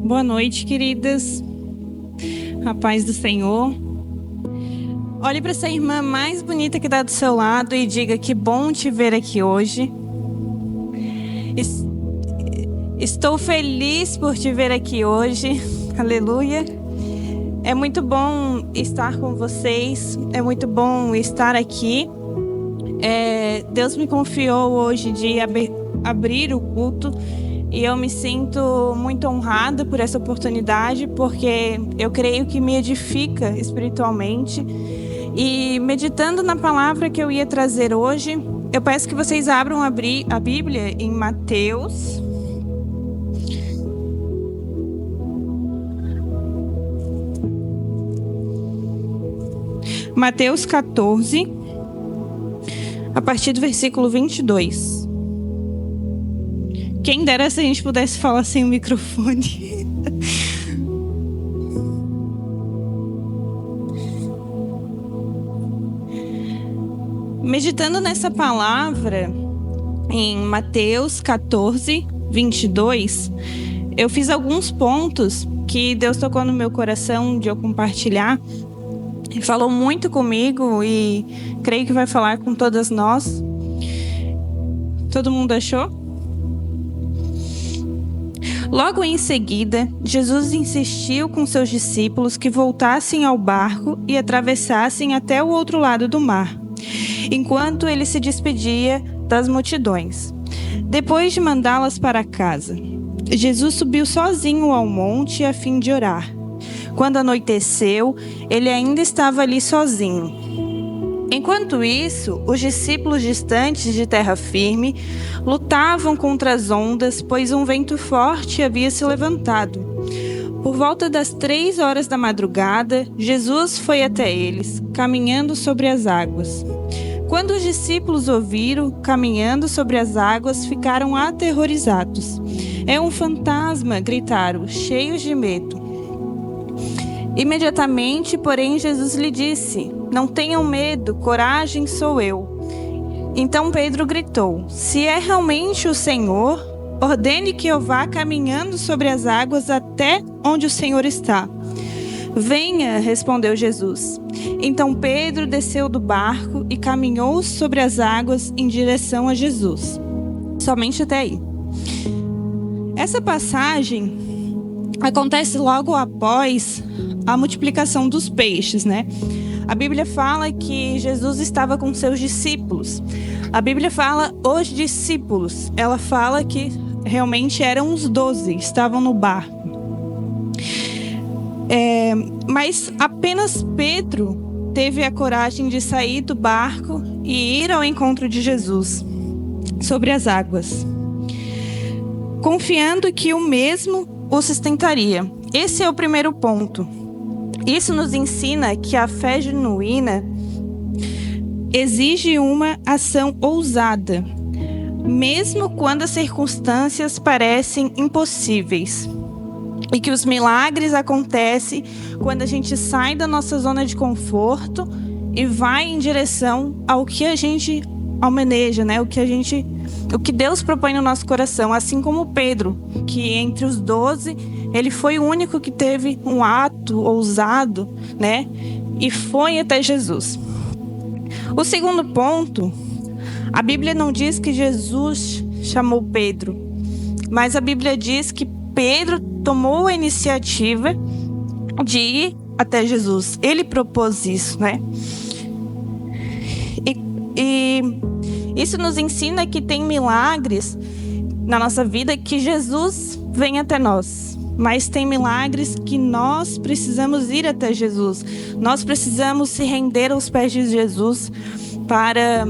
Boa noite, queridas. A paz do Senhor. Olhe para essa irmã mais bonita que está do seu lado e diga: que bom te ver aqui hoje. Estou feliz por te ver aqui hoje. Aleluia. É muito bom estar com vocês. É muito bom estar aqui. Deus me confiou hoje de abrir o culto. E eu me sinto muito honrada por essa oportunidade, porque eu creio que me edifica espiritualmente. E meditando na palavra que eu ia trazer hoje, eu peço que vocês abram a Bíblia em Mateus. Mateus 14, a partir do versículo 22. Quem dera se a gente pudesse falar sem o microfone. Meditando nessa palavra, em Mateus 14, 22, eu fiz alguns pontos que Deus tocou no meu coração de eu compartilhar. Ele falou muito comigo e creio que vai falar com todas nós. Todo mundo achou? Logo em seguida, Jesus insistiu com seus discípulos que voltassem ao barco e atravessassem até o outro lado do mar, enquanto ele se despedia das multidões. Depois de mandá-las para casa, Jesus subiu sozinho ao monte a fim de orar. Quando anoiteceu, ele ainda estava ali sozinho. Enquanto isso, os discípulos distantes de terra firme lutavam contra as ondas, pois um vento forte havia se levantado. Por volta das 3 horas da madrugada, Jesus foi até eles, caminhando sobre as águas. Quando os discípulos ouviram caminhando sobre as águas, ficaram aterrorizados. "É um fantasma!" gritaram, cheios de medo. Imediatamente, porém, Jesus lhe disse: "Não tenham medo, coragem, sou eu." Então Pedro gritou: "Se é realmente o Senhor, ordene que eu vá caminhando sobre as águas até onde o Senhor está." "Venha", respondeu Jesus. Então Pedro desceu do barco e caminhou sobre as águas em direção a Jesus. Somente até aí. Essa passagem acontece logo após a multiplicação dos peixes, né? A Bíblia fala que Jesus estava com seus discípulos. A Bíblia fala os discípulos. Ela fala que realmente eram os 12, estavam no barco. Mas apenas Pedro teve a coragem de sair do barco e ir ao encontro de Jesus sobre as águas, confiando que o mesmo o sustentaria. Esse é o primeiro ponto. Isso nos ensina que a fé genuína exige uma ação ousada, mesmo quando as circunstâncias parecem impossíveis. E que os milagres acontecem quando a gente sai da nossa zona de conforto e vai em direção ao que a gente almeja, né? O que Deus propõe no nosso coração. Assim como Pedro, que entre os 12, ele foi o único que teve um ato ousado, né? E foi até Jesus. O segundo ponto, a Bíblia não diz que Jesus chamou Pedro, mas a Bíblia diz que Pedro tomou a iniciativa de ir até Jesus. Ele propôs isso, né? E isso nos ensina que tem milagres na nossa vida que Jesus vem até nós. Mas tem milagres que nós precisamos ir até Jesus. Nós precisamos se render aos pés de Jesus para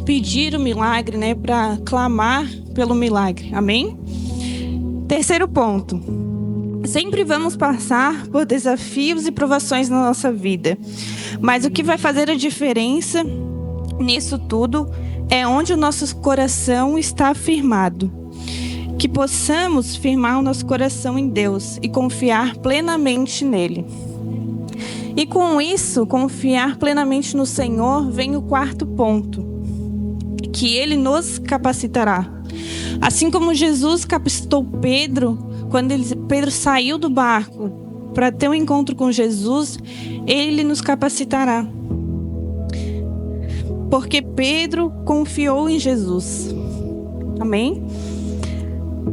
pedir o milagre, né? Para clamar pelo milagre. Amém? Terceiro ponto. Sempre vamos passar por desafios e provações na nossa vida. Mas o que vai fazer a diferença nisso tudo é onde o nosso coração está firmado. Que possamos firmar o nosso coração em Deus e confiar plenamente nele. E com isso, confiar plenamente no Senhor, vem o quarto ponto, que Ele nos capacitará. Assim como Jesus capacitou Pedro quando Pedro saiu do barco para ter um encontro com Jesus, Ele nos capacitará. Porque Pedro confiou em Jesus. Amém?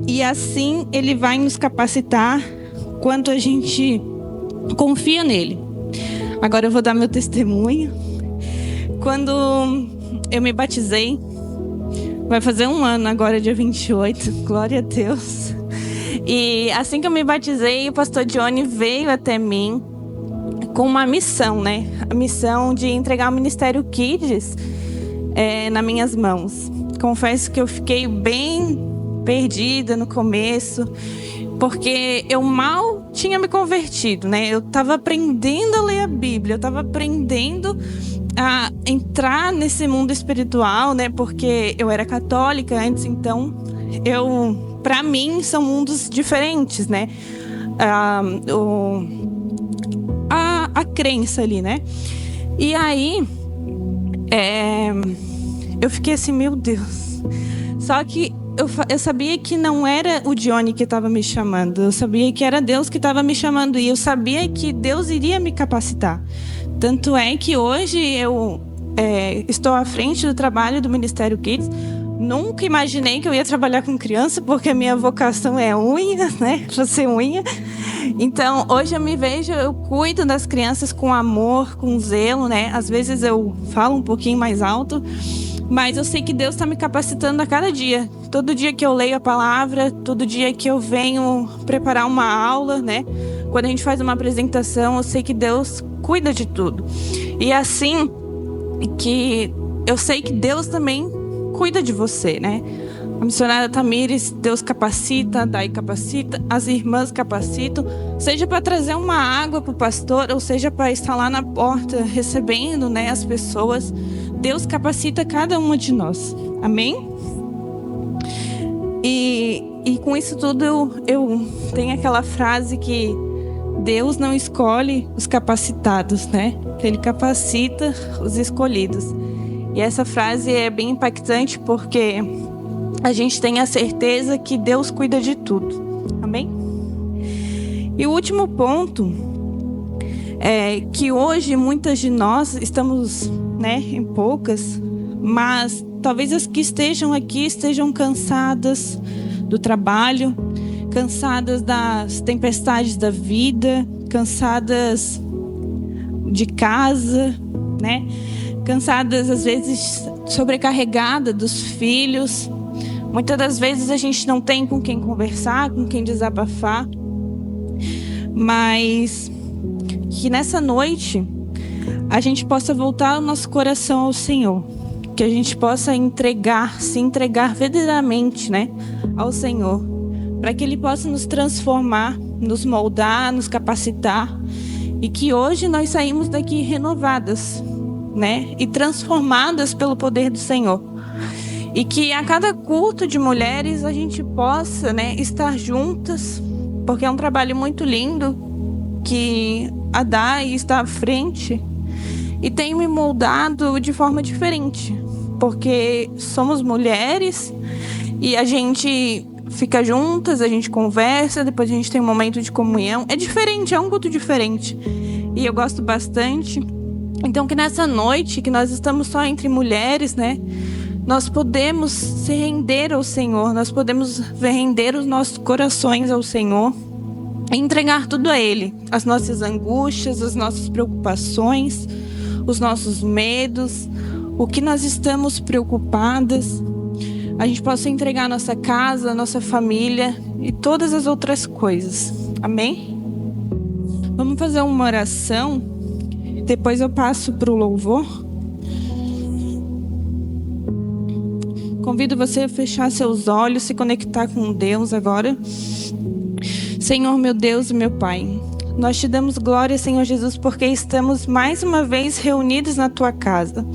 E assim Ele vai nos capacitar quando a gente confia nele. Agora eu vou dar meu testemunho. Quando eu me batizei, vai fazer 1 ano agora, dia 28, glória a Deus. E assim que eu me batizei, o pastor Johnny veio até mim com uma missão, né? A missão de entregar o Ministério Kids nas minhas mãos. Confesso que eu fiquei bem perdida no começo, porque eu mal tinha me convertido, né? Eu estava aprendendo a ler a Bíblia, eu estava aprendendo a entrar nesse mundo espiritual, né? Porque eu era católica antes, então para mim são mundos diferentes, né? A crença ali, né? E aí eu fiquei assim, meu Deus. Só que eu sabia que não era o Johnny que estava me chamando. Eu sabia que era Deus que estava me chamando. E eu sabia que Deus iria me capacitar. Tanto é que hoje eu estou à frente do trabalho do Ministério Kids. Nunca imaginei que eu ia trabalhar com criança, porque a minha vocação é unha, né? Para ser unha. Então, hoje eu me vejo, eu cuido das crianças com amor, com zelo, né? Às vezes eu falo um pouquinho mais alto, mas eu sei que Deus está me capacitando a cada dia. Todo dia que eu leio a palavra, todo dia que eu venho preparar uma aula, né? Quando a gente faz uma apresentação, eu sei que Deus cuida de tudo. E assim que eu sei que Deus também cuida de você, né? A missionária Tamires, Deus capacita, Dai capacita, as irmãs capacitam, seja para trazer uma água para o pastor, ou seja para estar lá na porta recebendo, né, as pessoas. Deus capacita cada uma de nós. Amém? E com isso tudo eu tenho aquela frase que Deus não escolhe os capacitados, né? Ele capacita os escolhidos. E essa frase é bem impactante porque a gente tem a certeza que Deus cuida de tudo. Amém? E o último ponto é que hoje muitas de nós estamos, né, em poucas, mas talvez as que estejam aqui estejam cansadas do trabalho, cansadas das tempestades da vida, cansadas de casa, né? Cansadas, às vezes, sobrecarregada dos filhos. Muitas das vezes a gente não tem com quem conversar, com quem desabafar. Mas que nessa noite a gente possa voltar o nosso coração ao Senhor. Que a gente possa se entregar verdadeiramente, né, ao Senhor. Para que Ele possa nos transformar, nos moldar, nos capacitar. E que hoje nós saímos daqui renovadas, né, e transformadas pelo poder do Senhor. E que a cada culto de mulheres a gente possa, né, estar juntas, porque é um trabalho muito lindo que a Dai está à frente e tem me moldado de forma diferente, porque somos mulheres e a gente fica juntas, a gente conversa, depois a gente tem um momento de comunhão. É diferente, é um culto diferente e eu gosto bastante. Então que nessa noite, que nós estamos só entre mulheres, né, nós podemos se render ao Senhor, nós podemos render os nossos corações ao Senhor e entregar tudo a Ele, as nossas angústias, as nossas preocupações, os nossos medos, o que nós estamos preocupadas. A gente possa entregar a nossa casa, a nossa família e todas as outras coisas. Amém? Vamos fazer uma oração, depois eu passo para o louvor. Convido você a fechar seus olhos, se conectar com Deus agora. Senhor, meu Deus e meu Pai, nós te damos glória, Senhor Jesus, porque estamos mais uma vez reunidos na Tua casa.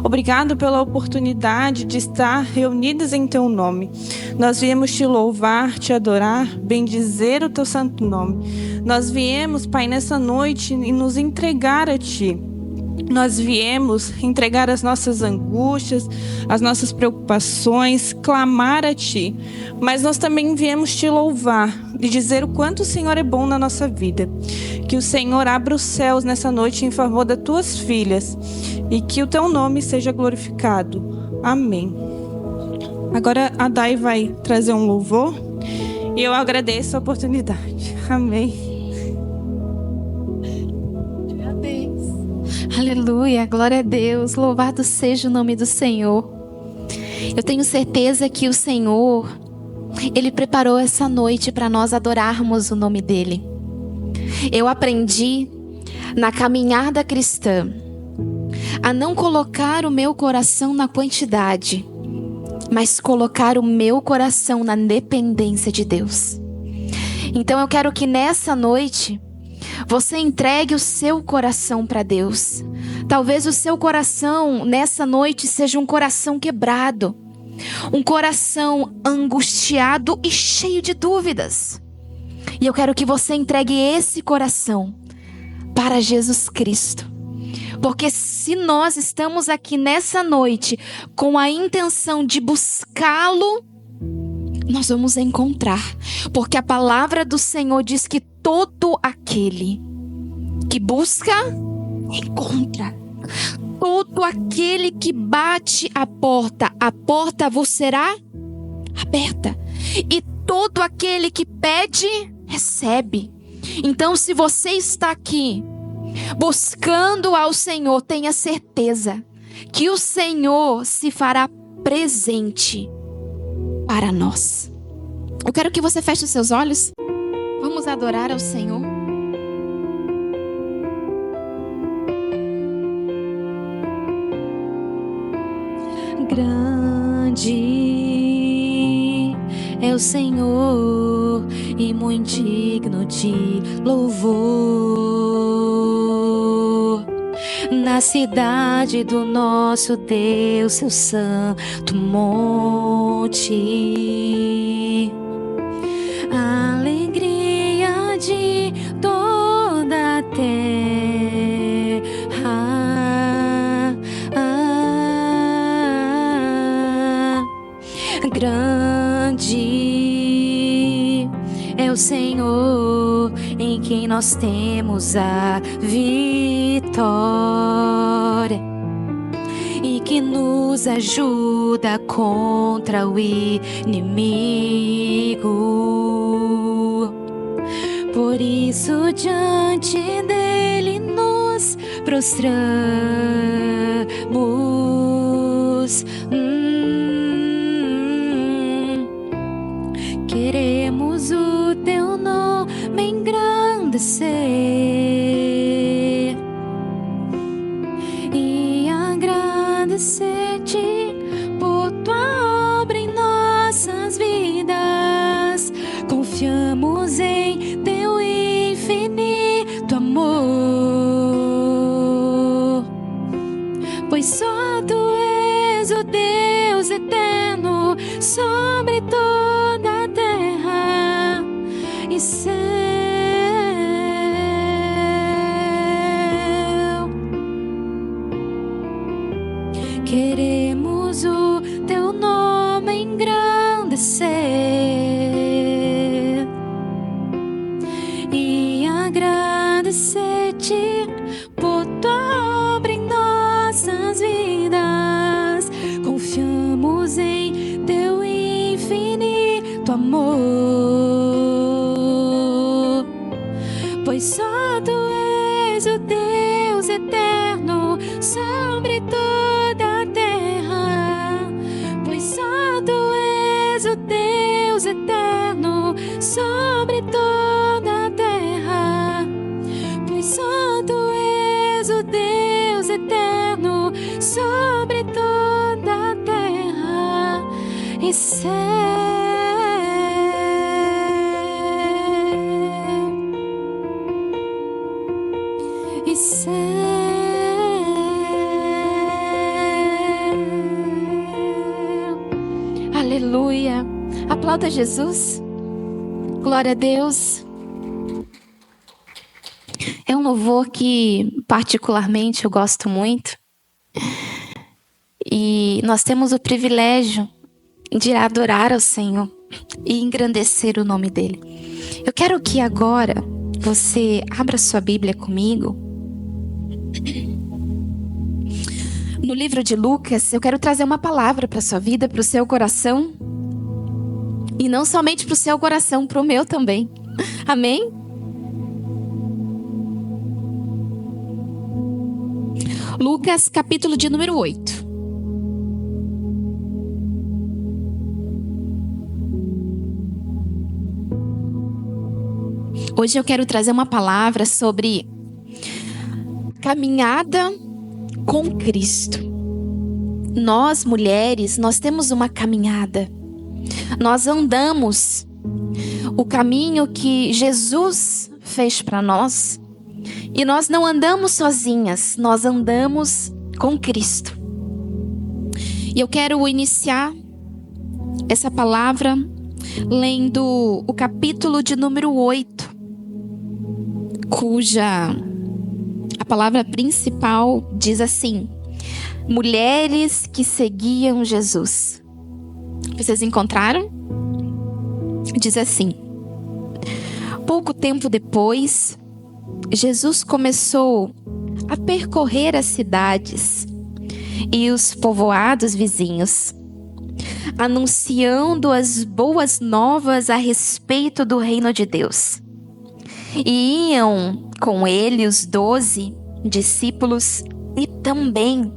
Obrigado pela oportunidade de estar reunidos em Teu nome. Nós viemos te louvar, te adorar, bendizer o Teu santo nome. Nós viemos, Pai, nessa noite e nos entregar a Ti. nós viemos entregar as nossas angústias, as nossas preocupações, clamar a Ti. Mas nós também viemos Te louvar e dizer o quanto o Senhor é bom na nossa vida. Que o Senhor abra os céus nessa noite em favor das Tuas filhas e que o Teu nome seja glorificado. Amém. Agora a Dai vai trazer um louvor e eu agradeço a oportunidade. Amém. Aleluia, glória a Deus, louvado seja o nome do Senhor. Eu tenho certeza que o Senhor, Ele preparou essa noite para nós adorarmos o nome dEle. Eu aprendi na caminhada cristã a não colocar o meu coração na quantidade, mas colocar o meu coração na dependência de Deus. Então eu quero que nessa noite você entregue o seu coração para Deus. Talvez o seu coração nessa noite seja um coração quebrado, um coração angustiado e cheio de dúvidas. E eu quero que você entregue esse coração para Jesus Cristo. Porque se nós estamos aqui nessa noite com a intenção de buscá-lo, nós vamos encontrar. Porque a palavra do Senhor diz que todo aquele que busca, encontra. Todo aquele que bate a porta vos será aberta. E todo aquele que pede, recebe. Então, se você está aqui buscando ao Senhor, tenha certeza que o Senhor se fará presente para nós. Eu quero que você feche os seus olhos. Vamos adorar ao Senhor. Grande é o Senhor e muito digno de louvor. Na cidade do nosso Deus, seu santo monte, a alegria de toda a terra. Grande é o Senhor em quem nós temos a vitória e que nos ajuda contra o inimigo. Por isso diante dele nos prostramos. Queremos o teu nome engrandecer e agradecer-te por tua obra em nossas vidas. Confiamos em teu infinito amor, pois só tu és o Deus eterno sobre toda a terra e céu. Queremos o teu nome engrandecer e agradecer-te por tua obra em nossas vidas. Confiamos em teu infinito amor, pois só tu és o Deus eterno sobre toda a terra. Pois só tu és o Deus eterno sobre toda a terra. Pois só tu és o Deus eterno sobre toda a terra e céu. E céu. Aleluia. Aplauda Jesus. Glória a Deus. É um louvor que particularmente eu gosto muito. E nós temos o privilégio de adorar ao Senhor e engrandecer o nome dele. Eu quero que agora você abra sua Bíblia comigo. No livro de Lucas, eu quero trazer uma palavra para a sua vida, para o seu coração. E não somente para o seu coração, para o meu também. Amém? Lucas, capítulo de número 8. Hoje eu quero trazer uma palavra sobre caminhada com Cristo. Nós, mulheres, nós temos uma caminhada. Nós andamos o caminho que Jesus fez para nós. E nós não andamos sozinhas, nós andamos com Cristo. E eu quero iniciar essa palavra lendo o capítulo de número 8, cuja a palavra principal diz assim: mulheres que seguiam Jesus. Vocês encontraram? Diz assim: pouco tempo depois, Jesus começou a percorrer as cidades e os povoados vizinhos, anunciando as boas novas a respeito do reino de Deus. E iam com ele os 12 discípulos e também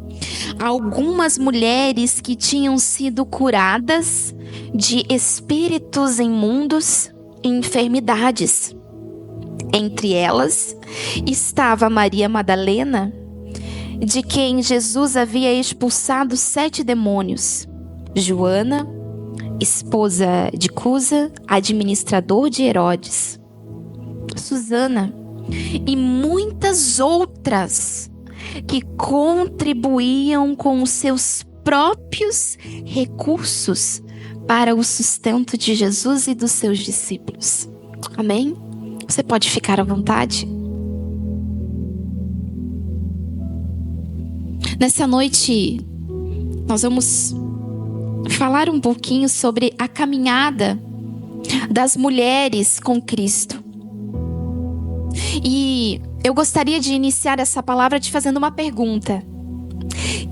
algumas mulheres que tinham sido curadas de espíritos imundos e enfermidades. Entre elas estava Maria Madalena, de quem Jesus havia expulsado 7 demônios, Joana, esposa de Cusa, administrador de Herodes, Susana e muitas outras que contribuíam com os seus próprios recursos para o sustento de Jesus e dos seus discípulos. Amém? Você pode ficar à vontade. Nessa noite, nós vamos falar um pouquinho sobre a caminhada das mulheres com Cristo. E eu gostaria de iniciar essa palavra te fazendo uma pergunta.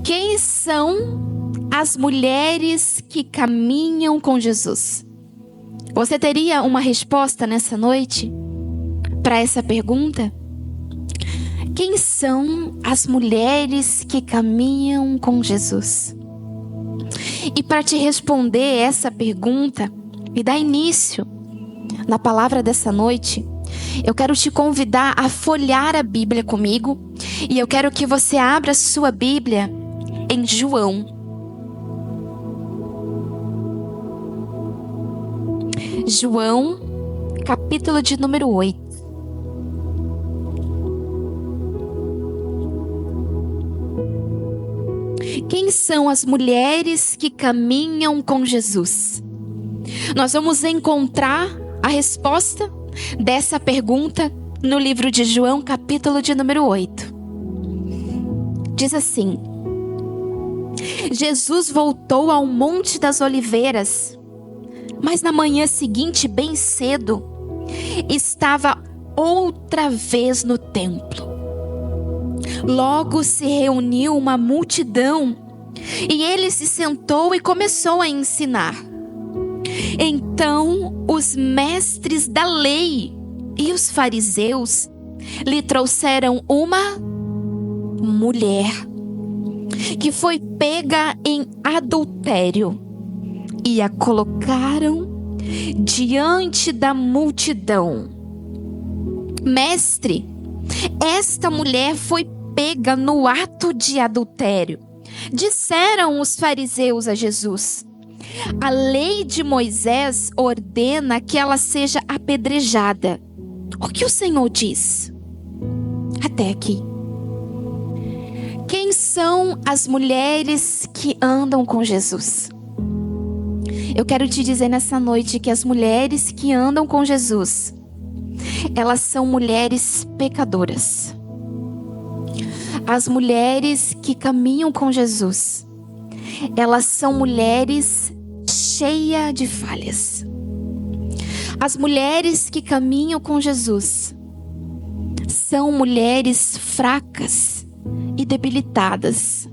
Quem são as mulheres que caminham com Jesus? Você teria uma resposta nessa noite para essa pergunta? Quem são as mulheres que caminham com Jesus? E para te responder essa pergunta e dar início na palavra dessa noite, eu quero te convidar a folhear a Bíblia comigo. E eu quero que você abra sua Bíblia em João. João, capítulo de número 8. Quem são as mulheres que caminham com Jesus? Nós vamos encontrar a resposta dessa pergunta no livro de João, capítulo de número 8. Diz assim: Jesus voltou ao Monte das Oliveiras, mas na manhã seguinte, bem cedo, estava outra vez no templo. Logo se reuniu uma multidão e ele se sentou e começou a ensinar. Então os mestres da lei e os fariseus lhe trouxeram uma mulher que foi pega em adultério e a colocaram diante da multidão. Mestre, esta mulher foi pega no ato de adultério. Disseram os fariseus a Jesus: a lei de Moisés ordena que ela seja apedrejada. O que o Senhor diz? Até aqui. Quem são as mulheres que andam com Jesus? Eu quero te dizer nessa noite que as mulheres que andam com Jesus, elas são mulheres pecadoras. As mulheres que caminham com Jesus, elas são mulheres cheias de falhas. As mulheres que caminham com Jesus são mulheres fracas e debilitadas.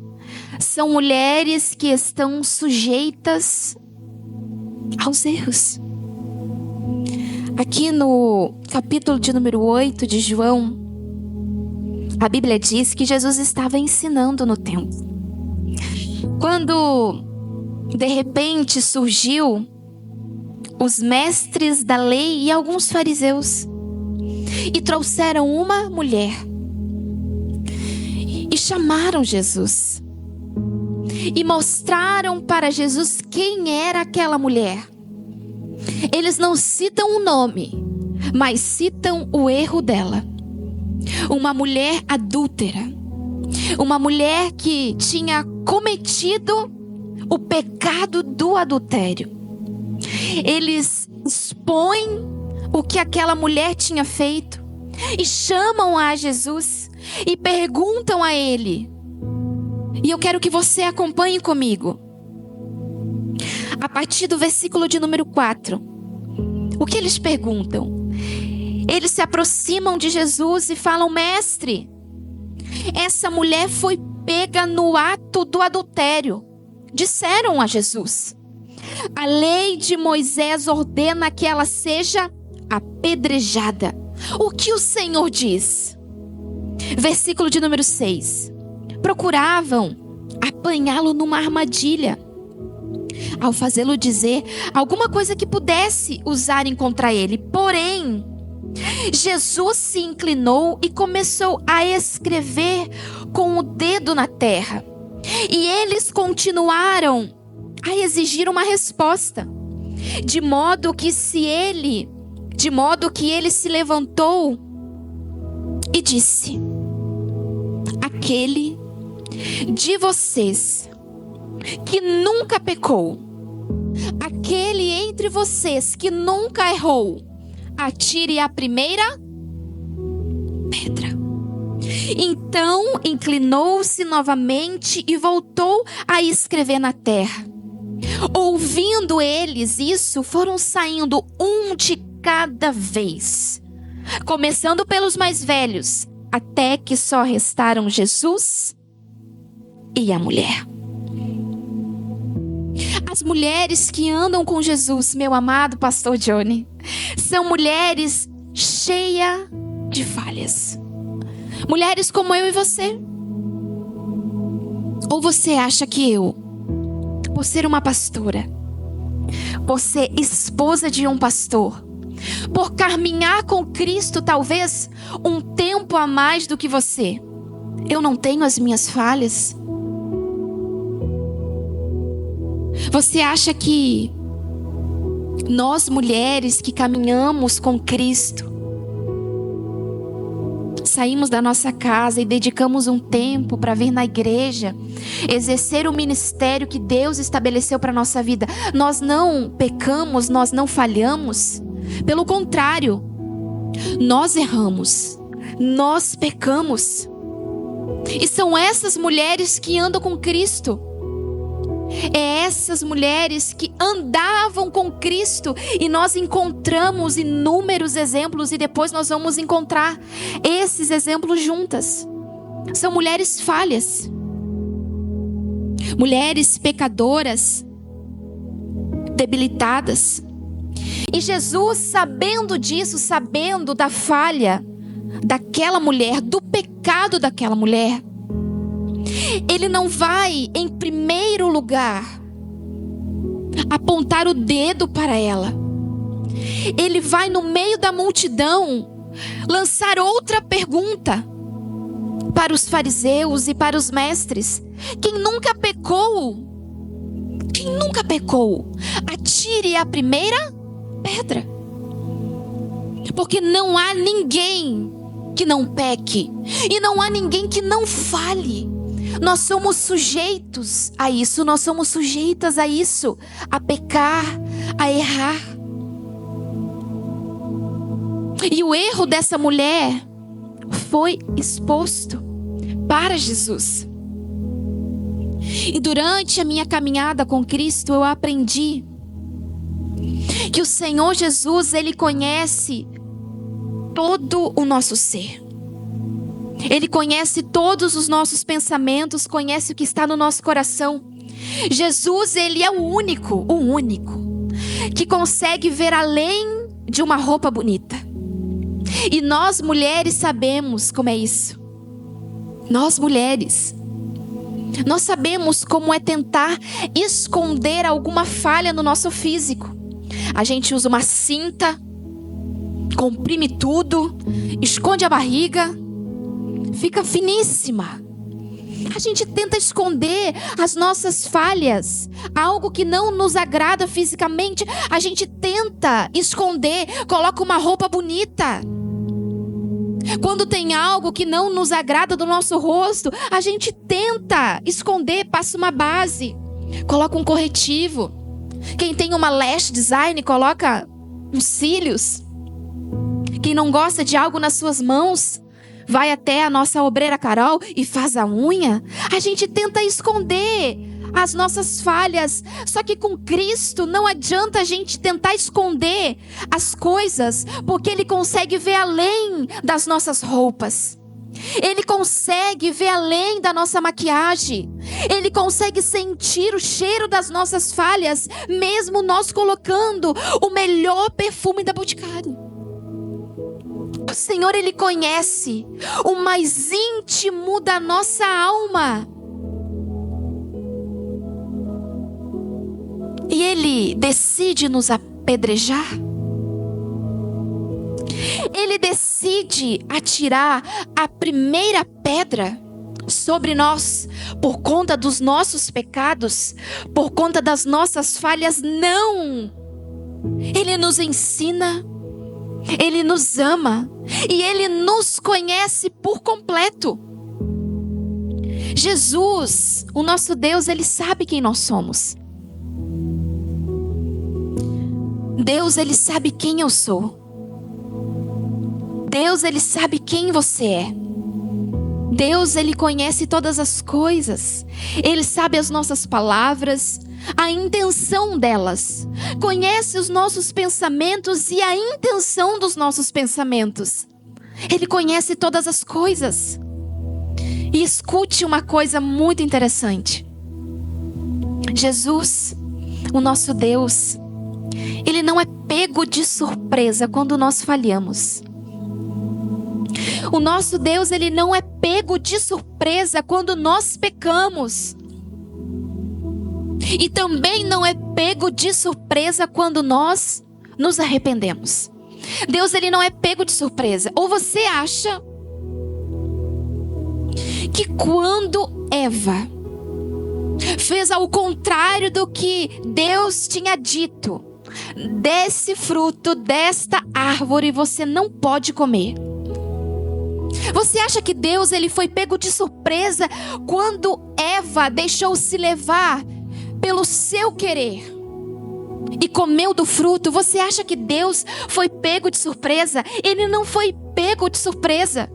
São mulheres que estão sujeitas aos erros. Aqui no capítulo de número 8 de João, a Bíblia diz que Jesus estava ensinando no templo. Quando de repente surgiu os mestres da lei e alguns fariseus e trouxeram uma mulher e chamaram Jesus e mostraram para Jesus quem era aquela mulher. Eles não citam o nome, mas citam o erro dela. Uma mulher adúltera, uma mulher que tinha cometido o pecado do adultério. Eles expõem o que aquela mulher tinha feito e chamam a Jesus e perguntam a ele. E eu quero que você acompanhe comigo. A partir do versículo de número 4. O que eles perguntam? Eles se aproximam de Jesus e falam: mestre, essa mulher foi pega no ato do adultério. Disseram a Jesus: a lei de Moisés ordena que ela seja apedrejada. O que o Senhor diz? Versículo de número 6. Procuravam apanhá-lo numa armadilha, ao fazê-lo dizer alguma coisa que pudesse usarem contra ele. Porém, Jesus se inclinou e começou a escrever com o dedo na terra. E eles continuaram a exigir uma resposta, de modo que ele se levantou e disse: aquele de vocês que nunca pecou, aquele entre vocês que nunca errou, atire a primeira pedra. Então inclinou-se novamente e voltou a escrever na terra. Ouvindo eles isso, foram saindo um de cada vez, começando pelos mais velhos, até que só restaram Jesus e a mulher. As mulheres que andam com Jesus, meu amado pastor Johnny, são mulheres cheias de falhas. Mulheres como eu e você. Ou você acha que eu, por ser uma pastora, por ser esposa de um pastor, por caminhar com Cristo talvez um tempo a mais do que você, eu não tenho as minhas falhas? Você acha que nós mulheres que caminhamos com Cristo, saímos da nossa casa e dedicamos um tempo para vir na igreja, exercer o ministério que Deus estabeleceu para a nossa vida, nós não pecamos, nós não falhamos? Pelo contrário, nós erramos, nós pecamos. E são essas mulheres que andam com Cristo. É essas mulheres que andavam com Cristo e nós encontramos inúmeros exemplos e depois nós vamos encontrar esses exemplos juntas. São mulheres falhas, mulheres pecadoras, debilitadas. E Jesus, sabendo disso, sabendo da falha daquela mulher, do pecado daquela mulher, Ele não vai, em primeiro lugar, apontar o dedo para ela. Ele vai, no meio da multidão, lançar outra pergunta para os fariseus e para os mestres. Quem nunca pecou? Quem nunca pecou? Atire a primeira pedra. Porque não há ninguém que não peque. E não há ninguém que não fale. Nós somos sujeitos a isso. Nós somos sujeitas a isso. A pecar, a errar. E o erro dessa mulher foi exposto para Jesus. E durante a minha caminhada com Cristo, eu aprendi que o Senhor Jesus, Ele conhece todo o nosso ser. Ele conhece todos os nossos pensamentos, conhece o que está no nosso coração. Jesus, Ele é o único que consegue ver além de uma roupa bonita. E nós mulheres sabemos como é isso. Nós mulheres, nós sabemos como é tentar esconder alguma falha no nosso físico. A gente usa uma cinta, comprime tudo, esconde a barriga, fica finíssima. A gente tenta esconder as nossas falhas, algo que não nos agrada fisicamente. A gente tenta esconder, coloca uma roupa bonita. Quando tem algo que não nos agrada do nosso rosto, a gente tenta esconder, passa uma base, coloca um corretivo. Quem tem uma lash design, coloca uns cílios. Quem não gosta de algo nas suas mãos, vai até a nossa obreira Carol e faz a unha. A gente tenta esconder as nossas falhas. Só que com Cristo não adianta a gente tentar esconder as coisas, porque Ele consegue ver além das nossas roupas. Ele consegue ver além da nossa maquiagem. Ele consegue sentir o cheiro das nossas falhas, mesmo nós colocando o melhor perfume da Boticário. O Senhor, Ele conhece o mais íntimo da nossa alma. E Ele decide nos apedrejar. Ele decide atirar a primeira pedra sobre nós por conta dos nossos pecados, por conta das nossas falhas. Não! Ele nos ensina, Ele nos ama e Ele nos conhece por completo. Jesus, o nosso Deus, Ele sabe quem nós somos. Deus, Ele sabe quem eu sou. Deus, Ele sabe quem você é. Deus, Ele conhece todas as coisas. Ele sabe as nossas palavras, a intenção delas. Conhece os nossos pensamentos e a intenção dos nossos pensamentos. Ele conhece todas as coisas. E escute uma coisa muito interessante. Jesus, o nosso Deus, Ele não é pego de surpresa quando nós falhamos. O nosso Deus, Ele não é pego de surpresa quando nós pecamos. E também não é pego de surpresa quando nós nos arrependemos. Deus, Ele não é pego de surpresa. Ou você acha que quando Eva fez ao contrário do que Deus tinha dito, desse fruto, desta árvore você não pode comer. Você acha que Deus, Ele foi pego de surpresa quando Eva deixou-se levar pelo seu querer e comeu do fruto? Você acha que Deus foi pego de surpresa? Ele não foi pego de surpresa.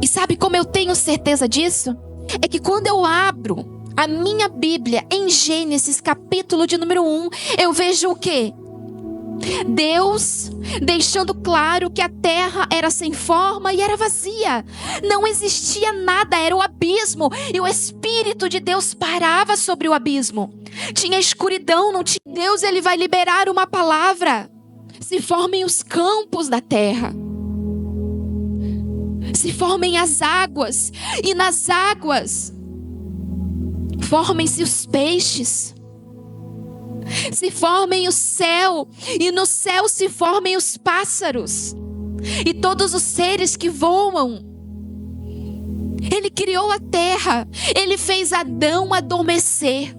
E sabe como eu tenho certeza disso? É que quando eu abro a minha Bíblia em Gênesis capítulo de número 1, eu vejo o quê? Deus deixando claro que a terra era sem forma e era vazia. Não existia nada, era o abismo. E o Espírito de Deus parava sobre o abismo. Tinha escuridão, não tinha. Deus, Ele vai liberar uma palavra. Se formem os campos da terra. Se formem as águas. E nas águas formem-se os peixes. Se formem o céu, e no céu se formem os pássaros, e todos os seres que voam. Ele criou a terra, Ele fez Adão adormecer,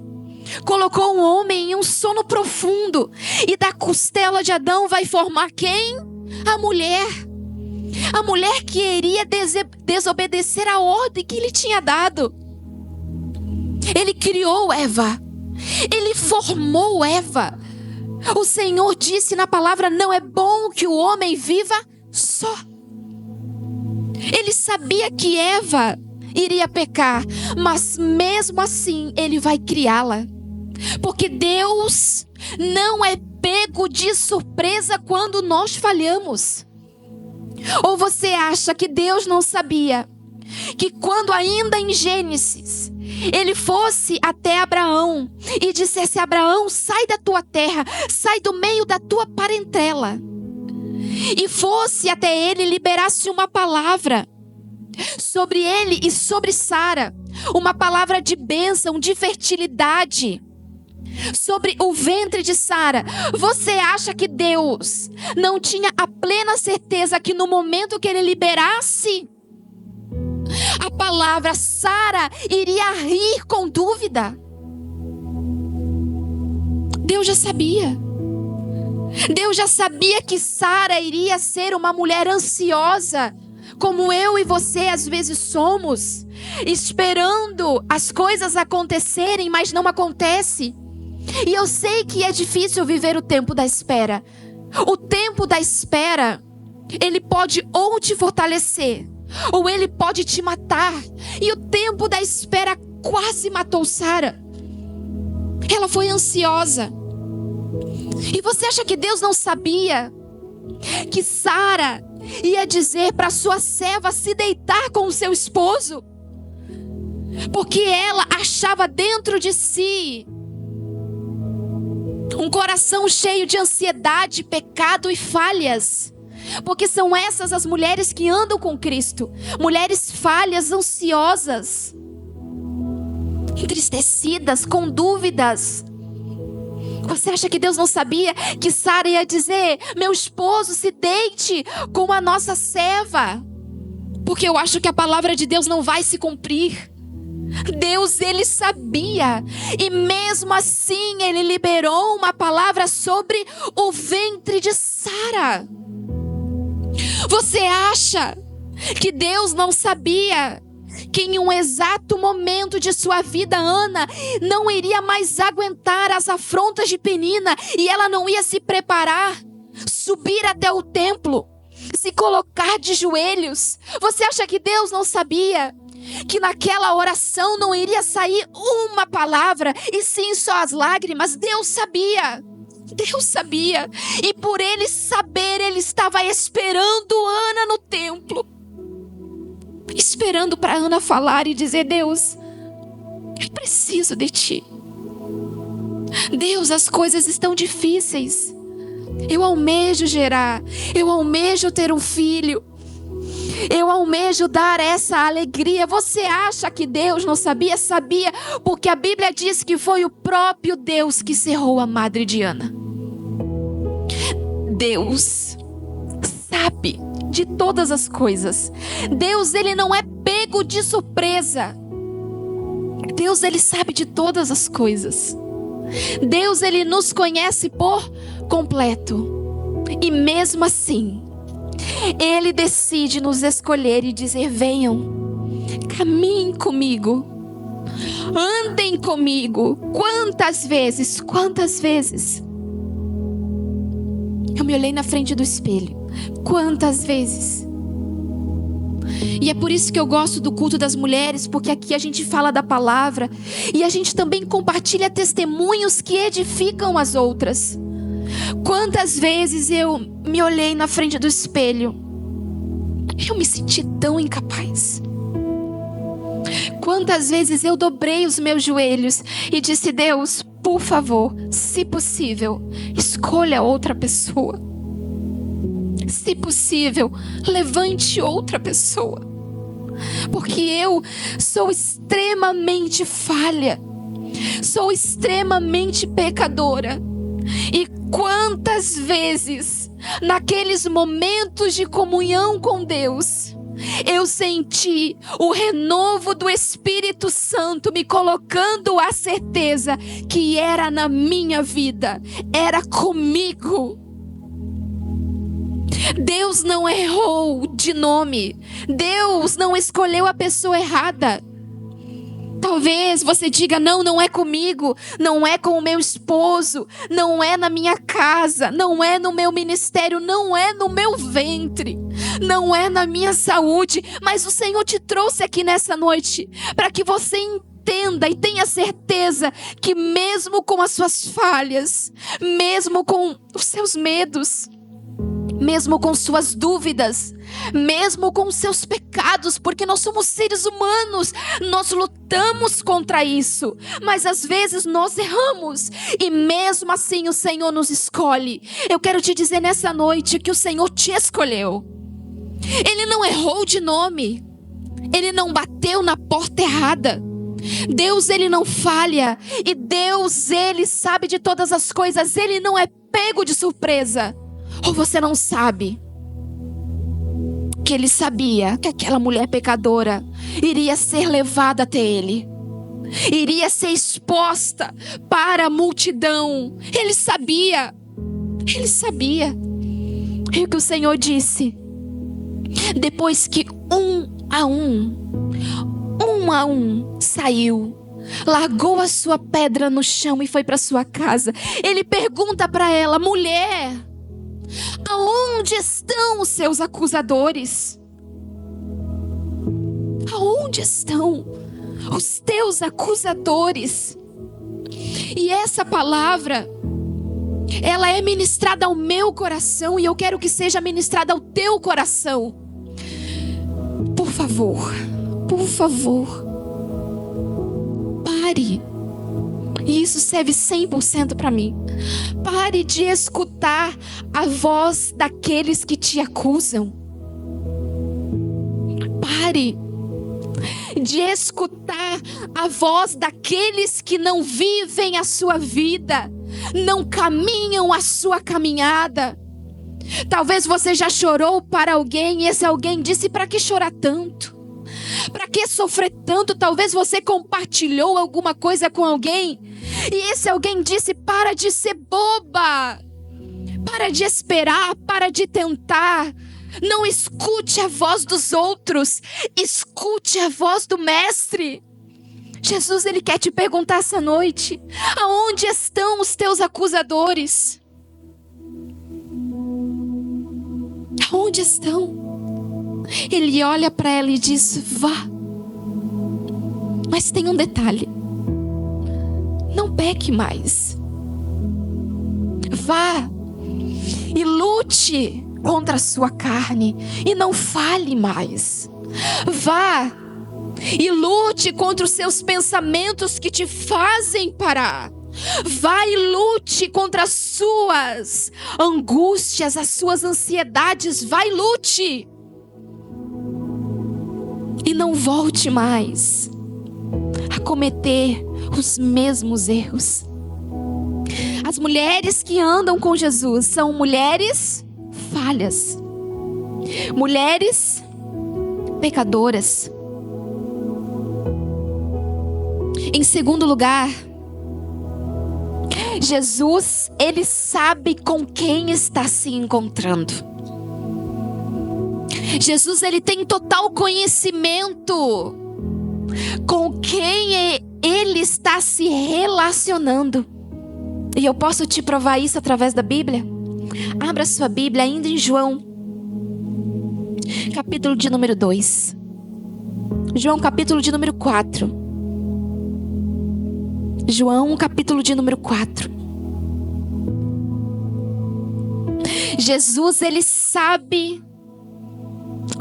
colocou o homem em um sono profundo, e da costela de Adão vai formar quem? A mulher. A mulher que iria desobedecer a ordem que Ele tinha dado. Ele criou Eva. Ele formou Eva O Senhor disse na palavra: não é bom que o homem viva só. Ele sabia que Eva iria pecar, mas mesmo assim ele vai criá-la. Porque Deus não é pego de surpresa quando nós falhamos. Ou você acha que Deus não sabia que quando ainda em Gênesis ele fosse até Abraão e dissesse: Abraão, sai da tua terra, sai do meio da tua parentela, e fosse até ele e liberasse uma palavra sobre ele e sobre Sara, uma palavra de bênção, de fertilidade sobre o ventre de Sara, você acha que Deus não tinha a plena certeza que no momento que ele liberasse a palavra, Sara iria rir com dúvida? Deus já sabia. Deus já sabia que Sara iria ser uma mulher ansiosa, como eu e você às vezes somos, esperando as coisas acontecerem, mas não acontece. E eu sei que é difícil viver o tempo da espera. O tempo da espera, ele pode ou te fortalecer, ou ele pode te matar. E o tempo da espera quase matou Sara. Ela foi ansiosa. E você acha que Deus não sabia que Sara ia dizer para sua serva se deitar com o seu esposo? Porque ela achava dentro de si um coração cheio de ansiedade, pecado e falhas. Porque são essas as mulheres que andam com Cristo. Mulheres falhas, ansiosas, entristecidas, com dúvidas. Você acha que Deus não sabia que Sara ia dizer: meu esposo, se deite com a nossa serva? Porque eu acho que a palavra de Deus não vai se cumprir. Deus, ele sabia, e mesmo assim ele liberou uma palavra sobre o ventre de Sara. Você acha que Deus não sabia que em um exato momento de sua vida, Ana não iria mais aguentar as afrontas de Penina, e ela não ia se preparar, subir até o templo, se colocar de joelhos? Você acha que Deus não sabia que naquela oração não iria sair uma palavra, e sim só as lágrimas? Deus sabia. Deus sabia. E por ele saber, ele estava esperando Ana no templo, esperando para Ana falar e dizer: Deus, eu preciso de ti. Deus, as coisas estão difíceis. Eu almejo gerar. Eu almejo ter um filho. Eu almejo dar essa alegria. Você acha que Deus não sabia? Sabia, porque a Bíblia diz que foi o próprio Deus que cerrou a madre de Ana. Deus sabe de todas as coisas. Deus, ele não é pego de surpresa. Deus, ele sabe de todas as coisas. Deus, ele nos conhece por completo. E mesmo assim, ele decide nos escolher e dizer: venham, caminhem comigo, andem comigo. Quantas vezes eu me olhei na frente do espelho, quantas vezes. E é por isso que eu gosto do culto das mulheres, porque aqui a gente fala da palavra e a gente também compartilha testemunhos que edificam as outras. Quantas vezes eu me olhei na frente do espelho, eu me senti tão incapaz. Quantas vezes eu dobrei os meus joelhos e disse: Deus, por favor, se possível, escolha outra pessoa. Se possível, levante outra pessoa. Porque eu sou extremamente falha, sou extremamente pecadora. E quantas vezes, naqueles momentos de comunhão com Deus, eu senti o renovo do Espírito Santo me colocando a certeza que era na minha vida, era comigo. Deus não errou de nome. Deus não escolheu a pessoa errada. Talvez você diga: não, não é comigo, não é com o meu esposo, não é na minha casa, não é no meu ministério, não é no meu ventre, não é na minha saúde. Mas o Senhor te trouxe aqui nessa noite para que você entenda e tenha certeza que mesmo com as suas falhas, mesmo com os seus medos, mesmo com suas dúvidas, mesmo com seus pecados, porque nós somos seres humanos, nós lutamos contra isso, mas às vezes nós erramos, e mesmo assim o Senhor nos escolhe. Eu quero te dizer nessa noite que o Senhor te escolheu. Ele não errou de nome, Ele não bateu na porta errada. Deus, Ele não falha, e Deus, Ele sabe de todas as coisas, Ele não é pego de surpresa. Ou você não sabe que Ele sabia que aquela mulher pecadora iria ser levada até Ele, iria ser exposta para a multidão. Ele sabia. E o que o Senhor disse? Depois que um a um saiu, largou a sua pedra no chão e foi para sua casa, Ele pergunta para ela: mulher, aonde estão os seus acusadores? Aonde estão os teus acusadores? E essa palavra, ela é ministrada ao meu coração, e eu quero que seja ministrada ao teu coração. Por favor, pare. E isso serve 100% para mim. Pare de escutar a voz daqueles que te acusam. Pare de escutar a voz daqueles que não vivem a sua vida, não caminham a sua caminhada. Talvez você já chorou para alguém e esse alguém disse: para que chorar tanto? Para que sofrer tanto? Talvez você compartilhou alguma coisa com alguém e esse alguém disse: para de ser boba, para de esperar, para de tentar. Não escute a voz dos outros, escute a voz do Mestre. Jesus, Ele quer te perguntar essa noite: aonde estão os teus acusadores? Aonde estão? Ele olha para ela e diz: vá. Mas tem um detalhe: não peque mais. Vá e lute contra a sua carne e não fale mais. Vá e lute contra os seus pensamentos que te fazem parar. Vá e lute contra as suas angústias, as suas ansiedades. Vá e lute. E não volte mais a cometer os mesmos erros. As mulheres que andam com Jesus são mulheres falhas, mulheres pecadoras. Em segundo lugar, Jesus, Ele sabe com quem está se encontrando. Jesus, Ele tem total conhecimento com quem Ele está se relacionando. E eu posso te provar isso através da Bíblia. Abra sua Bíblia ainda em João, capítulo de número 2. João, capítulo de número 4. João, capítulo de número 4. Jesus, Ele sabe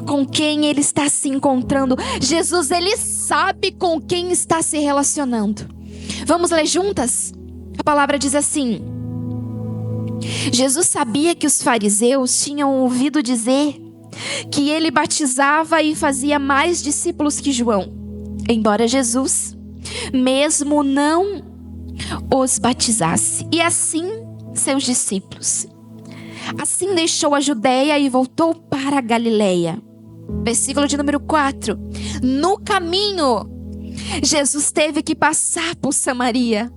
com quem Ele está se encontrando. Jesus, Ele sabe com quem está se relacionando. Vamos ler juntas? A palavra diz assim: Jesus sabia que os fariseus tinham ouvido dizer que Ele batizava e fazia mais discípulos que João, embora Jesus mesmo não os batizasse, e assim seus discípulos. Assim deixou a Judeia e voltou para a Galileia. Versículo de número 4. No caminho, Jesus teve que passar por Samaria.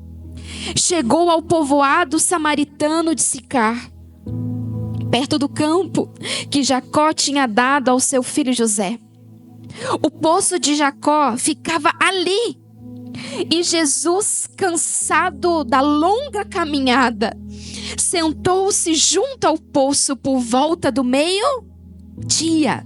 Chegou ao povoado samaritano de Sicar, perto do campo que Jacó tinha dado ao seu filho José. O poço de Jacó ficava ali, E Jesus, cansado da longa caminhada, sentou-se junto ao poço por volta do meio-dia.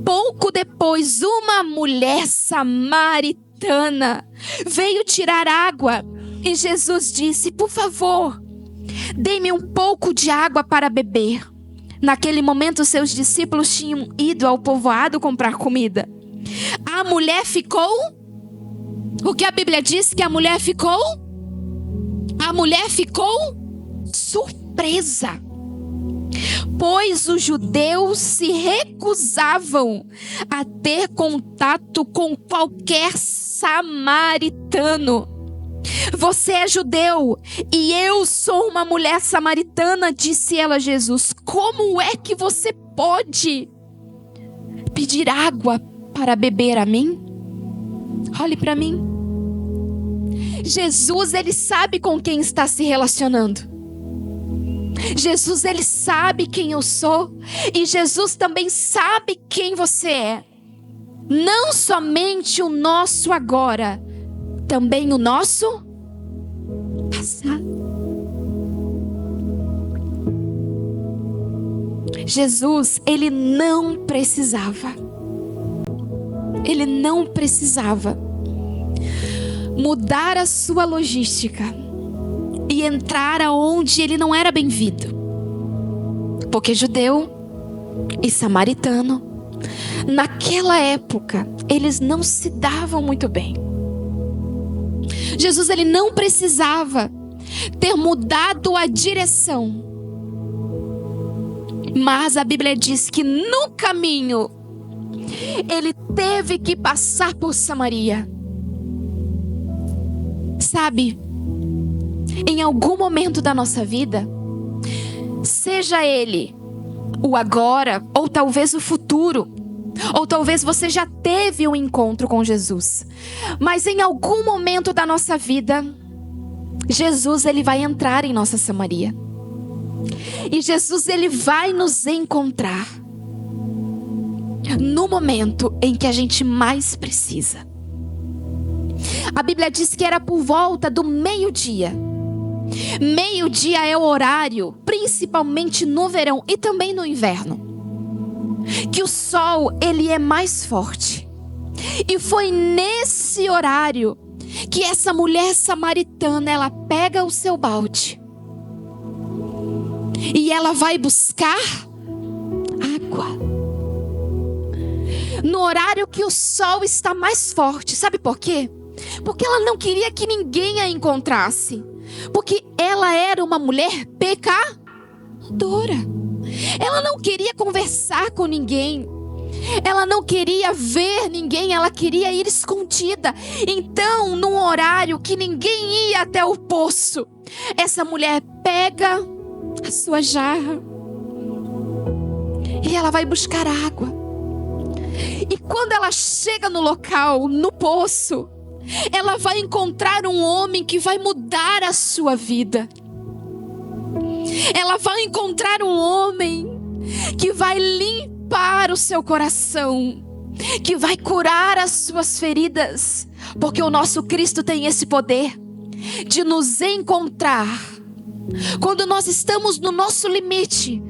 Pouco depois, uma mulher samaritana veio tirar água. E Jesus disse: por favor, dê-me um pouco de água para beber. Naquele momento, seus discípulos tinham ido ao povoado comprar comida. A mulher ficou... O que a Bíblia diz que a mulher ficou? A mulher ficou surpresa, pois os judeus se recusavam a ter contato com qualquer samaritano. Você é judeu e eu sou uma mulher samaritana, disse ela a Jesus. Como é que você pode pedir água para beber a mim? Olhe para mim. Jesus, ele sabe com quem está se relacionando. Jesus, ele sabe quem eu sou. E Jesus também sabe quem você é. Não somente o nosso agora, também o nosso passado. Jesus, ele não precisava mudar a sua logística e entrar aonde ele não era bem-vindo. Porque judeu e samaritano, naquela época, eles não se davam muito bem. Jesus, ele não precisava ter mudado a direção. Mas a Bíblia diz que no caminho, ele teve que passar por Samaria. Sabe, em algum momento da nossa vida, seja ele o agora, ou talvez o futuro, ou talvez você já teve um encontro com Jesus, mas em algum momento da nossa vida, Jesus, ele vai entrar em nossa Samaria. E Jesus, ele vai nos encontrar no momento em que a gente mais precisa. A Bíblia diz que era por volta do meio-dia. Meio-dia é o horário, principalmente no verão e também no inverno, que o sol, ele é mais forte. E foi nesse horário que essa mulher samaritana, ela pega o seu balde e ela vai buscar água. No horário que o sol está mais forte. Sabe por quê? Porque ela não queria que ninguém a encontrasse. Porque ela era uma mulher pecadora. Ela não queria conversar com ninguém. Ela não queria ver ninguém. Ela queria ir escondida. Então, num horário que ninguém ia até o poço, essa mulher pega a sua jarra e ela vai buscar água. E quando ela chega no local, no poço, ela vai encontrar um homem que vai mudar a sua vida. Ela vai encontrar um homem que vai limpar o seu coração, que vai curar as suas feridas, porque o nosso Cristo tem esse poder de nos encontrar quando nós estamos no nosso limite.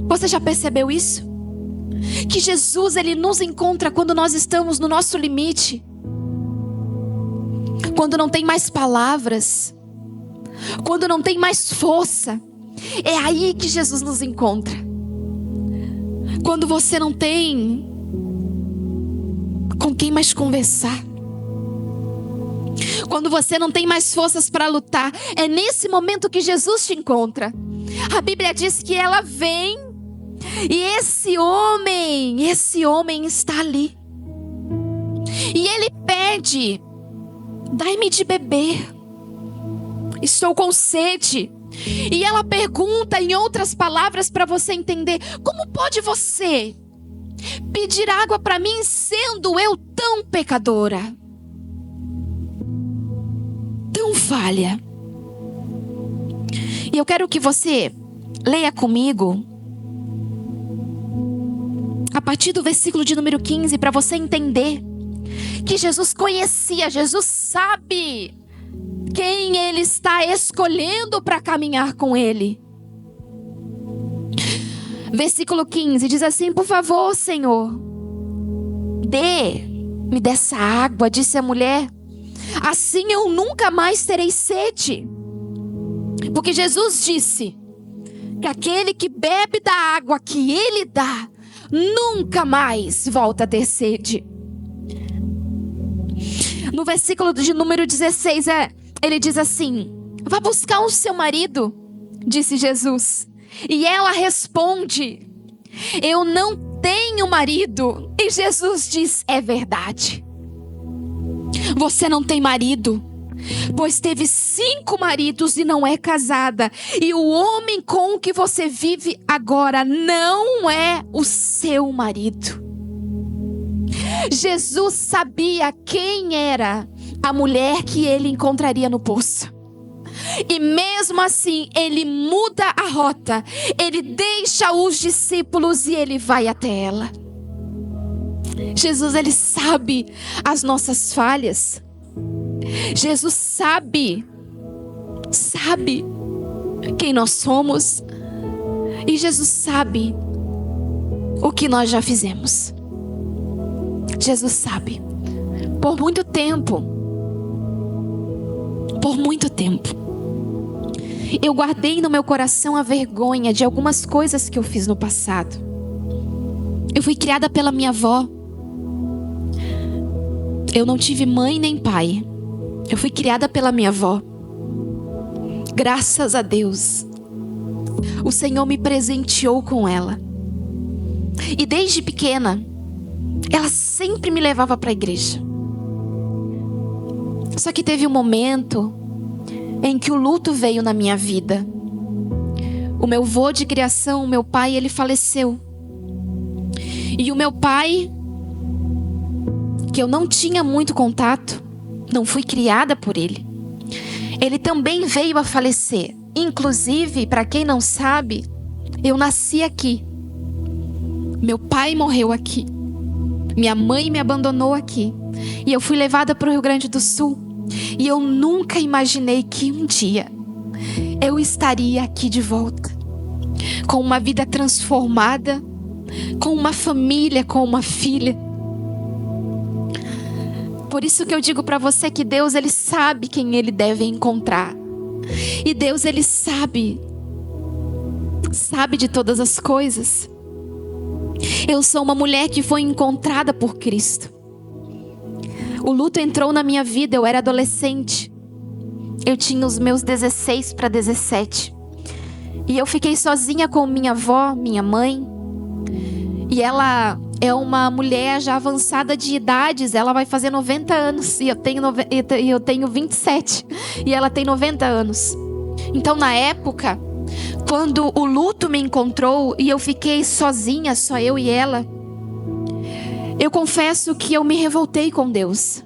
Você já percebeu isso? Que Jesus, ele nos encontra quando nós estamos no nosso limite. Quando não tem mais palavras, quando não tem mais força, é aí que Jesus nos encontra. Quando você não tem com quem mais conversar, quando você não tem mais forças para lutar, é nesse momento que Jesus te encontra. A Bíblia diz que ela vem e esse homem está ali. E ele pede: dai-me de beber, estou com sede. E ela pergunta, em outras palavras, para você entender: como pode você pedir água para mim, sendo eu tão pecadora, tão falha? E eu quero que você leia comigo a partir do versículo de número 15, para você entender que Jesus conhecia, Jesus sabe quem ele está escolhendo para caminhar com ele. Versículo 15 diz assim: por favor, Senhor, dê-me dessa água, disse a mulher, assim eu nunca mais terei sede. Porque Jesus disse que aquele que bebe da água que ele dá, nunca mais volta a ter sede. No versículo de número 16, ele diz assim: vá buscar o seu marido, disse Jesus. E ela responde: eu não tenho marido. E Jesus diz: é verdade. Você não tem marido, pois teve 5 maridos e não é casada. E o homem com o que você vive agora não é o seu marido. Jesus sabia quem era a mulher que ele encontraria no poço. E mesmo assim, ele muda a rota. Ele deixa os discípulos e ele vai até ela. Jesus, ele sabe as nossas falhas. Jesus sabe quem nós somos. E Jesus sabe o que nós já fizemos. Jesus sabe. Por muito tempo, eu guardei no meu coração a vergonha de algumas coisas que eu fiz no passado. Eu fui criada pela minha avó. Eu não tive mãe nem pai. Eu fui criada pela minha avó. Graças a Deus, o Senhor me presenteou com ela. E desde pequena, ela sempre me levava para a igreja. Só que teve um momento em que o luto veio na minha vida. O meu avô de criação, o meu pai, ele faleceu. E o meu pai, que eu não tinha muito contato, não fui criada por ele, ele também veio a falecer. Inclusive, para quem não sabe, eu nasci aqui. Meu pai morreu aqui. Minha mãe me abandonou aqui. E eu fui levada para o Rio Grande do Sul. E eu nunca imaginei que um dia eu estaria aqui de volta, com uma vida transformada, com uma família, com uma filha. Por isso que eu digo para você que Deus, ele sabe quem ele deve encontrar. E Deus, ele sabe de todas as coisas. Eu sou uma mulher que foi encontrada por Cristo. O luto entrou na minha vida, eu era adolescente. Eu tinha os meus 16 para 17. E eu fiquei sozinha com minha avó, minha mãe. E ela é uma mulher já avançada de idades. Ela vai fazer 90 anos. E eu tenho 27. E ela tem 90 anos. Então, na época, quando o luto me encontrou e eu fiquei sozinha, só eu e ela, eu confesso que eu me revoltei com Deus.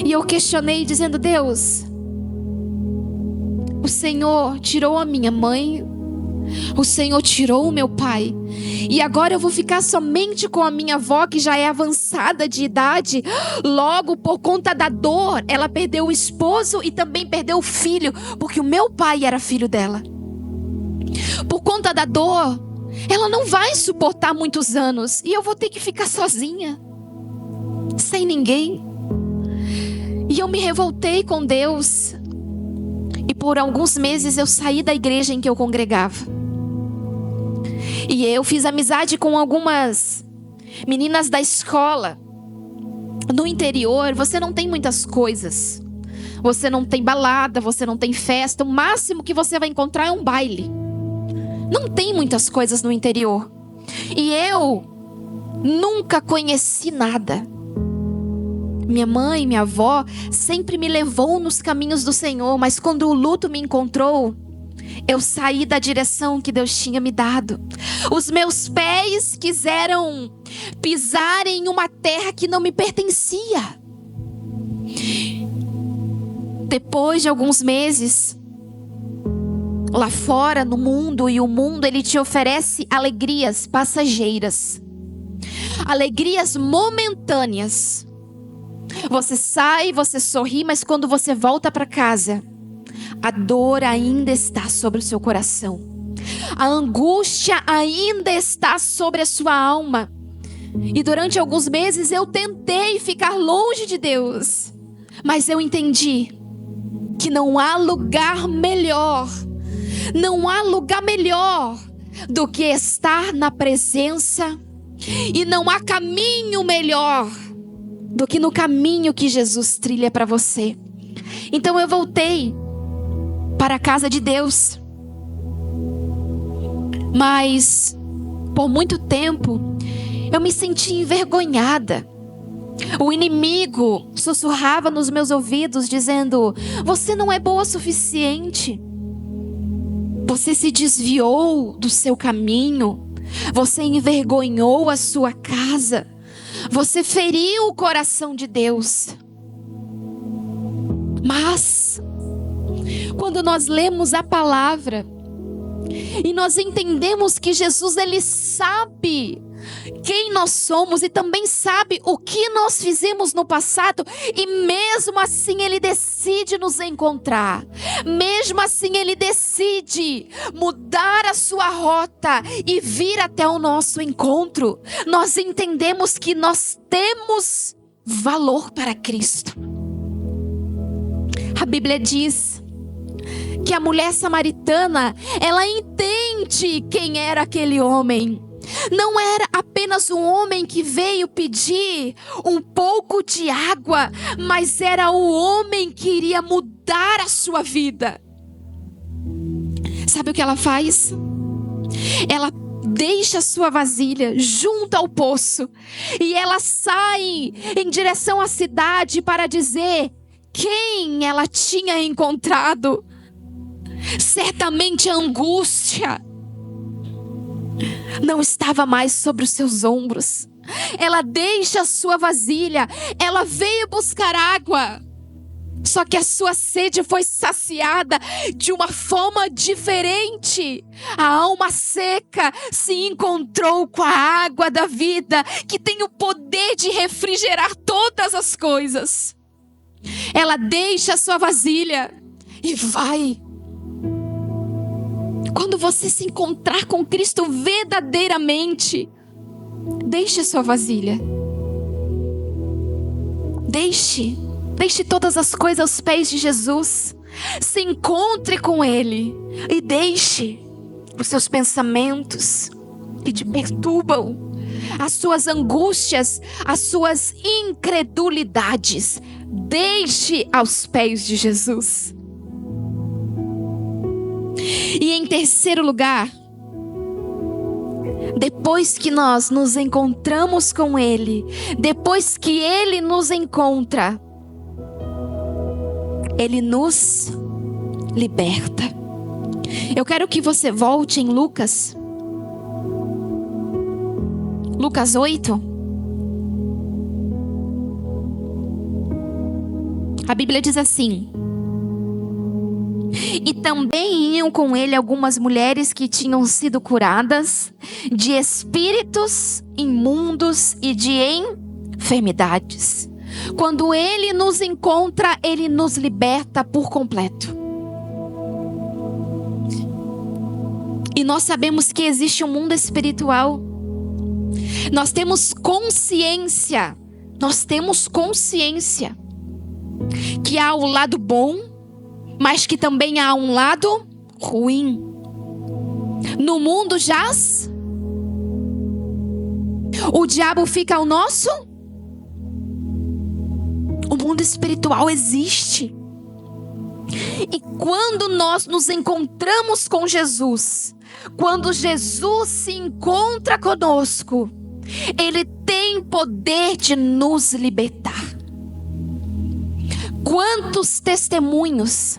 E eu questionei dizendo: Deus, o Senhor tirou a minha mãe, o Senhor tirou o meu pai, e agora eu vou ficar somente com a minha avó, que já é avançada de idade. Logo, por conta da dor, ela perdeu o esposo e também perdeu o filho, porque o meu pai era filho dela. Por conta da dor, ela não vai suportar muitos anos. E eu vou ter que ficar sozinha, sem ninguém. E eu me revoltei com Deus. E por alguns meses eu saí da igreja em que eu congregava. E eu fiz amizade com algumas meninas da escola. No interior, você não tem muitas coisas. Você não tem balada, você não tem festa. O máximo que você vai encontrar é um baile. Não tem muitas coisas no interior. E eu nunca conheci nada. Minha mãe, minha avó sempre me levou nos caminhos do Senhor. Mas quando o luto me encontrou, eu saí da direção que Deus tinha me dado. Os meus pés quiseram pisar em uma terra que não me pertencia. Depois de alguns meses, lá fora no mundo, e o mundo ele te oferece alegrias passageiras, alegrias momentâneas. Você sai, você sorri, mas quando você volta para casa, a dor ainda está sobre o seu coração. A angústia ainda está sobre a sua alma. E durante alguns meses eu tentei ficar longe de Deus, mas eu entendi que não há lugar melhor do que estar na presença, e não há caminho melhor do que no caminho que Jesus trilha para você. Então eu voltei para a casa de Deus, mas por muito tempo eu me senti envergonhada. O inimigo sussurrava nos meus ouvidos dizendo: você não é boa o suficiente. Você se desviou do seu caminho. Você envergonhou a sua casa. Você feriu o coração de Deus. Mas quando nós lemos a palavra e nós entendemos que Jesus, ele sabe quem nós somos e também sabe o que nós fizemos no passado, e mesmo assim ele decide nos encontrar, mesmo assim ele decide mudar a sua rota e vir até o nosso encontro. Nós entendemos que nós temos valor para Cristo. A Bíblia diz que a mulher samaritana, ela entende quem era aquele homem. Não era apenas um homem que veio pedir um pouco de água, mas era o homem que iria mudar a sua vida. Sabe o que ela faz? Ela deixa a sua vasilha junto ao poço e ela sai em direção à cidade para dizer quem ela tinha encontrado. Certamente a angústia não estava mais sobre os seus ombros. Ela deixa a sua vasilha, ela veio buscar água, só que a sua sede foi saciada de uma forma diferente. A alma seca se encontrou com a água da vida, que tem o poder de refrigerar todas as coisas. Ela deixa a sua vasilha e vai. Quando você se encontrar com Cristo verdadeiramente, deixe a sua vasilha. Deixe todas as coisas aos pés de Jesus. Se encontre com Ele e deixe os seus pensamentos que te perturbam, as suas angústias, as suas incredulidades. Deixe aos pés de Jesus. E em terceiro lugar, depois que nós nos encontramos com Ele, depois que Ele nos encontra, Ele nos liberta. Eu quero que você volte em Lucas 8. A Bíblia diz assim: e também iam com ele algumas mulheres que tinham sido curadas de espíritos imundos e de enfermidades. Quando ele nos encontra, ele nos liberta por completo. E nós sabemos que existe um mundo espiritual. Nós temos consciência que há o lado bom, mas que também há um lado ruim. No mundo jaz o diabo, fica ao nosso. O mundo espiritual existe. E quando nós nos encontramos com Jesus, quando Jesus se encontra conosco, Ele tem poder de nos libertar. Quantos testemunhos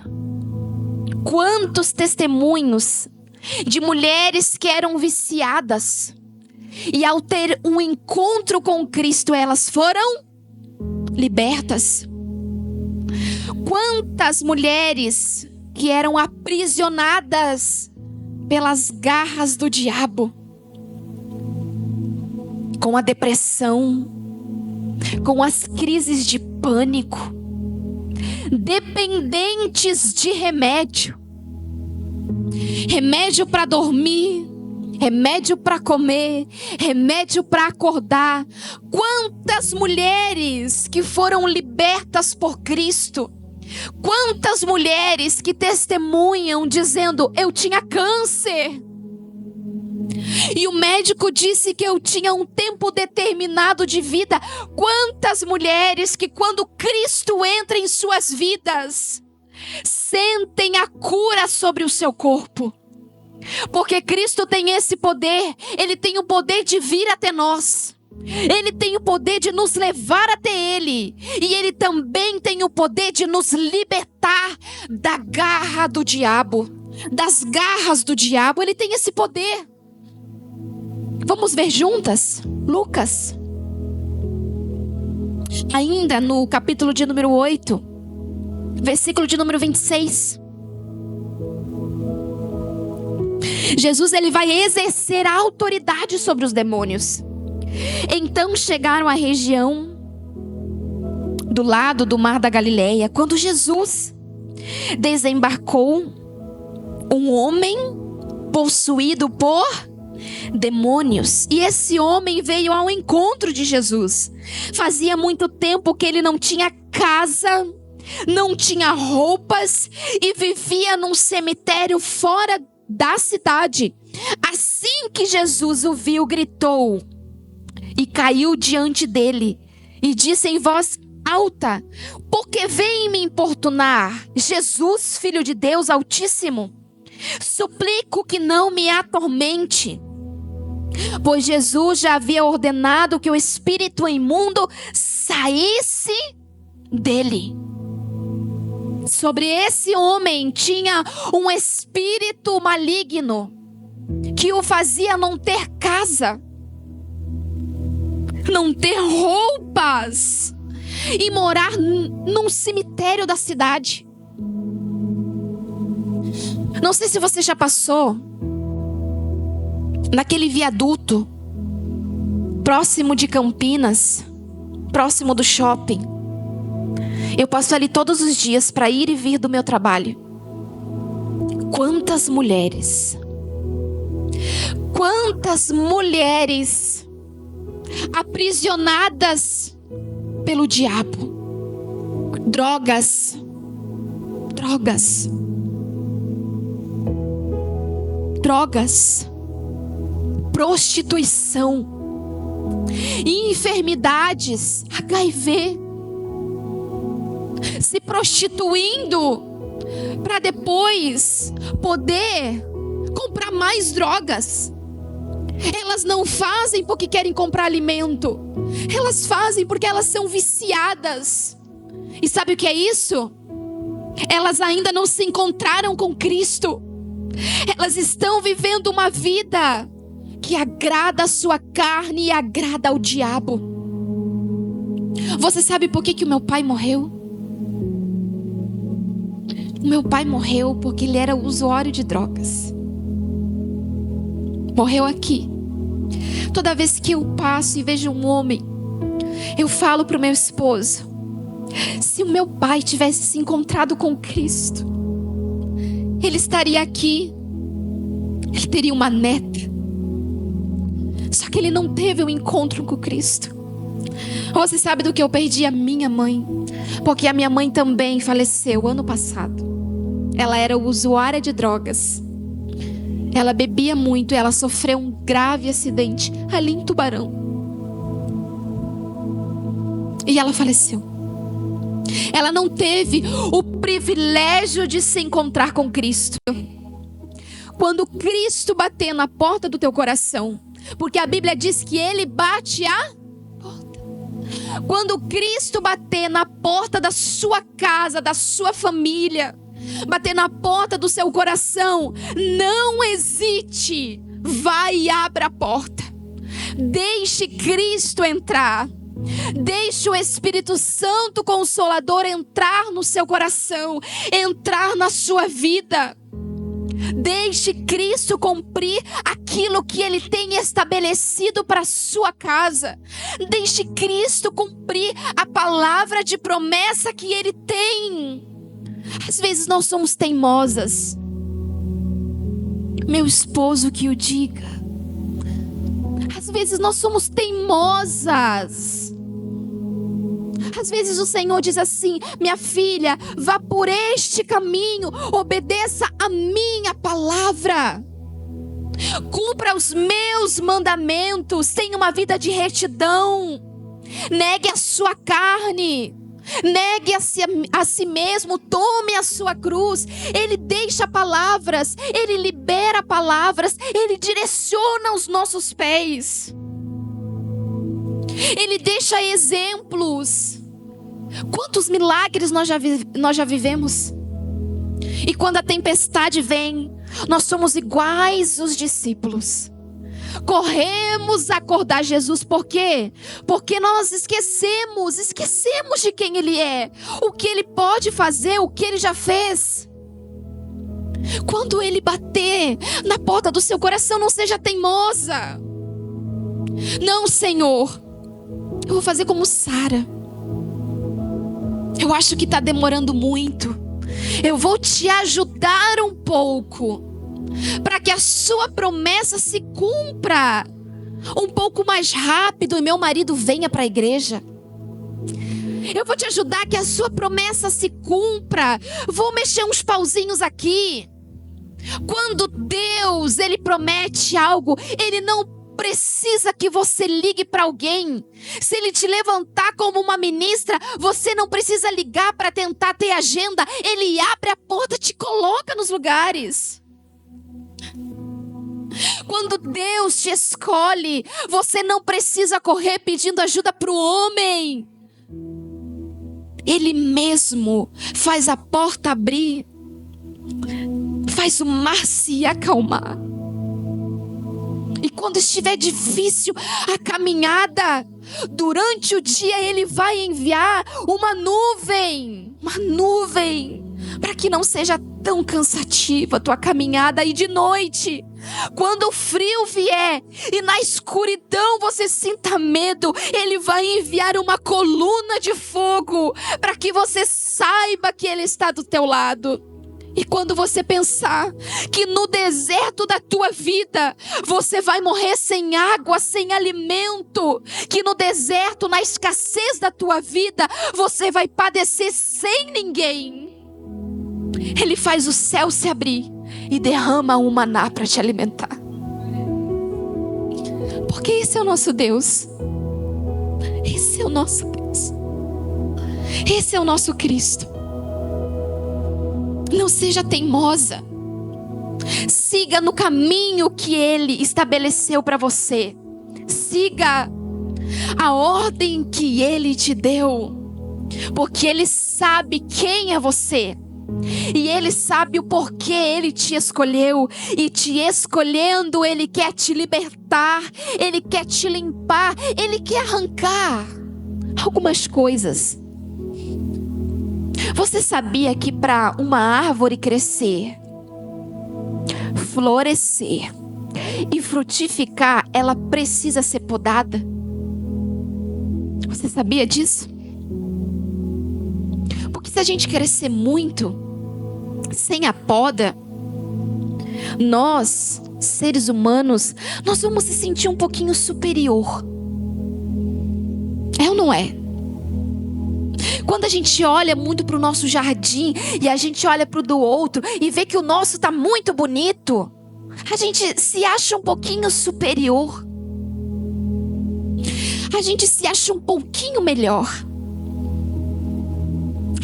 de mulheres que eram viciadas e ao ter um encontro com Cristo, elas foram libertas. Quantas mulheres que eram aprisionadas pelas garras do diabo, com a depressão, com as crises de pânico, dependentes de remédio. Remédio para dormir, remédio para comer, remédio para acordar. Quantas mulheres que foram libertas por Cristo, quantas mulheres que testemunham dizendo: eu tinha câncer e o médico disse que eu tinha um tempo determinado de vida. Quantas mulheres que, quando Cristo entra em suas vidas, sentem a cura sobre o seu corpo. Porque Cristo tem esse poder. Ele tem o poder de vir até nós. Ele tem o poder de nos levar até Ele. E Ele também tem o poder de nos libertar da garra do diabo, das garras do diabo. Ele tem esse poder. Vamos ver juntas Lucas, ainda no capítulo de número 8, versículo de número 26. Jesus, ele vai exercer a autoridade sobre os demônios. Então chegaram à região do lado do mar da Galileia. Quando Jesus desembarcou, um homem possuído por demônios. E esse homem veio ao encontro de Jesus. Fazia muito tempo que ele não tinha casa, não tinha roupas e vivia num cemitério fora da cidade. Assim que Jesus o viu, gritou e caiu diante dele e disse em voz alta: por que vem me importunar, Jesus, Filho de Deus Altíssimo? Suplico que não me atormente. Pois Jesus já havia ordenado que o espírito imundo saísse dele. Sobre esse homem tinha um espírito maligno que o fazia não ter casa, não ter roupas e morar num cemitério da cidade. Não sei se você já passou naquele viaduto próximo de Campinas, próximo do shopping. Eu passo ali todos os dias para ir e vir do meu trabalho. Quantas mulheres aprisionadas pelo diabo. Drogas, prostituição, enfermidades, HIV, se prostituindo para depois poder comprar mais drogas. Elas não fazem porque querem comprar alimento, elas fazem porque elas são viciadas. E sabe o que é isso? Elas ainda não se encontraram com Cristo. Elas estão vivendo uma vida que agrada a sua carne e agrada ao diabo. Você sabe por que o meu pai morreu? O meu pai morreu porque ele era usuário de drogas. Morreu aqui. Toda vez que eu passo e vejo um homem, eu falo para o meu esposo: se o meu pai tivesse se encontrado com Cristo, ele estaria aqui. Ele teria uma neta. Só que ele não teve um encontro com Cristo. Você sabe do que eu perdi? A minha mãe. Porque a minha mãe também faleceu ano passado. Ela era usuária de drogas. Ela bebia muito e ela sofreu um grave acidente ali em Tubarão. E ela faleceu. Ela não teve o privilégio de se encontrar com Cristo. Quando Cristo bater na porta do teu coração, porque a Bíblia diz que Ele bate a porta. Quando Cristo bater na porta da sua casa, da sua família, bater na porta do seu coração, não hesite, vai e abra a porta. Deixe Cristo entrar. Deixe o Espírito Santo Consolador entrar no seu coração, entrar na sua vida. Deixe Cristo cumprir aquilo que Ele tem estabelecido para a sua casa. Deixe Cristo cumprir a palavra de promessa que Ele tem. Às vezes nós somos teimosas. Meu esposo que o diga. Às vezes nós somos teimosas. Às vezes o Senhor diz assim: minha filha, vá por este caminho, obedeça a minha palavra, cumpra os meus mandamentos, tenha uma vida de retidão, negue a sua carne, negue a si mesmo, tome a sua cruz. Ele deixa palavras, Ele libera palavras, Ele direciona os nossos pés, Ele deixa exemplos. Quantos milagres nós já vivemos? E quando a tempestade vem, nós somos iguais os discípulos. Corremos a acordar Jesus. Por quê? Porque nós esquecemos de quem Ele é, o que Ele pode fazer, o que Ele já fez. Quando Ele bater na porta do seu coração, não seja teimosa. Não, Senhor, eu vou fazer como Sara. Eu acho que está demorando muito. Eu vou te ajudar um pouco, para que a sua promessa se cumpra um pouco mais rápido e meu marido venha para a igreja. Eu vou te ajudar que a sua promessa se cumpra. Vou mexer uns pauzinhos aqui. Quando Deus, Ele promete algo, Ele não precisa que você ligue para alguém. Se Ele te levantar como uma ministra, você não precisa ligar para tentar ter agenda. Ele abre a porta, te coloca nos lugares. Quando Deus te escolhe, você não precisa correr pedindo ajuda para o homem. Ele mesmo faz a porta abrir, faz o mar se acalmar. E quando estiver difícil a caminhada, durante o dia Ele vai enviar uma nuvem, para que não seja tão cansativa a tua caminhada. E de noite, quando o frio vier e na escuridão você sinta medo, Ele vai enviar uma coluna de fogo, para que você saiba que Ele está do teu lado. E quando você pensar que no deserto da tua vida você vai morrer sem água, sem alimento, que no deserto, na escassez da tua vida, você vai padecer sem ninguém, Ele faz o céu se abrir e derrama um maná para te alimentar. Porque esse é o nosso Deus. Esse é o nosso Deus. Esse é o nosso Cristo. Não seja teimosa. Siga no caminho que Ele estabeleceu para você. Siga a ordem que Ele te deu. Porque Ele sabe quem é você. E Ele sabe o porquê Ele te escolheu. E te escolhendo, Ele quer te libertar. Ele quer te limpar. Ele quer arrancar algumas coisas. Você sabia que para uma árvore crescer, florescer e frutificar, ela precisa ser podada? Você sabia disso? Porque se a gente crescer muito sem a poda, nós, seres humanos, nós vamos se sentir um pouquinho superior. É ou não é? Quando a gente olha muito para o nosso jardim e a gente olha para o do outro e vê que o nosso está muito bonito, a gente se acha um pouquinho superior. A gente se acha um pouquinho melhor.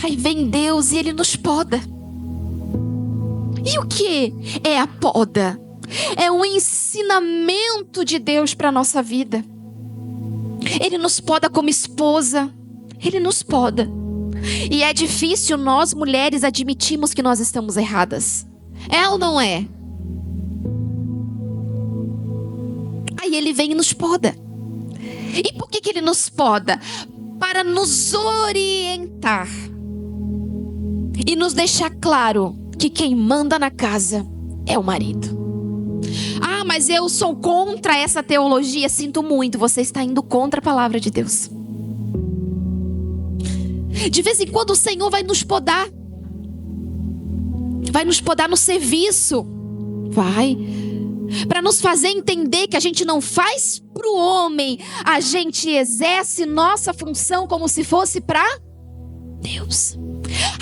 Aí vem Deus e Ele nos poda. E o que é a poda? É um ensinamento de Deus para a nossa vida. Ele nos poda como esposa. Ele nos poda. E é difícil nós mulheres admitirmos que nós estamos erradas. É ou não é? Aí Ele vem e nos poda. E por que Ele nos poda? Para nos orientar. E nos deixar claro que quem manda na casa é o marido. Ah, mas eu sou contra essa teologia. Sinto muito, você está indo contra a palavra de Deus. De vez em quando o Senhor vai nos podar. Vai nos podar no serviço. Vai. Para nos fazer entender que a gente não faz para o homem. A gente exerce nossa função como se fosse para Deus.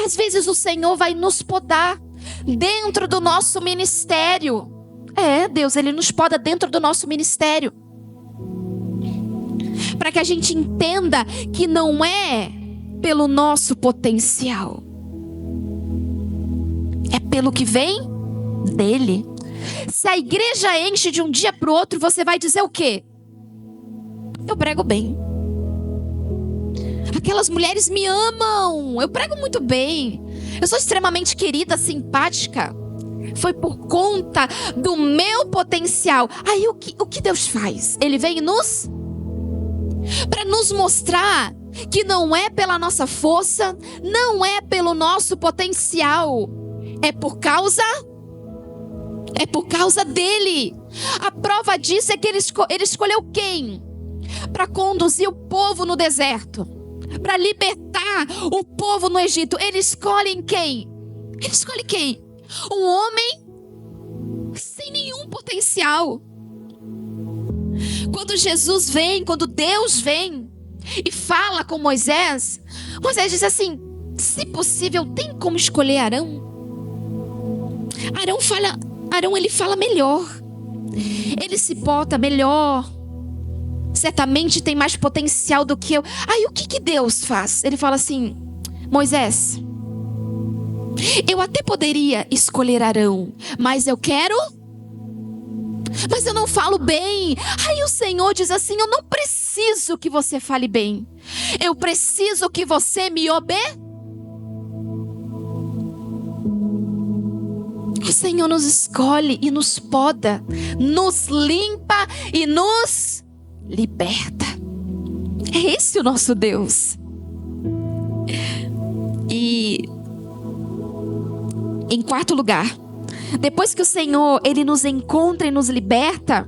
Às vezes o Senhor vai nos podar dentro do nosso ministério. Deus, Ele nos poda dentro do nosso ministério. Para que a gente entenda que não é pelo nosso potencial. É pelo que vem dele. Se a igreja enche de um dia para o outro, você vai dizer o quê? Eu prego bem. Aquelas mulheres me amam. Eu prego muito bem. Eu sou extremamente querida, simpática. Foi por conta do meu potencial. Aí o que Deus faz? Ele vem para nos mostrar que não é pela nossa força, não é pelo nosso potencial. É por causa dele. A prova disso é que ele escolheu quem? Para conduzir o povo no deserto. Para libertar o povo no Egito. Ele escolhe quem? Ele escolhe quem? Um homem sem nenhum potencial. Quando Jesus vem, quando Deus vem e fala com Moisés, Moisés diz assim: se possível, tem como escolher Arão? Arão ele fala melhor. Ele se porta melhor. Certamente tem mais potencial do que eu. Aí o que Deus faz? Ele fala assim: Moisés, eu até poderia escolher Arão, mas eu não falo bem. Aí o Senhor diz assim: eu não preciso que você fale bem. Eu preciso que você me obedeça. O Senhor nos escolhe e nos poda, nos limpa e nos liberta. É esse o nosso Deus. E em quarto lugar, depois que o Senhor ele nos encontra e nos liberta,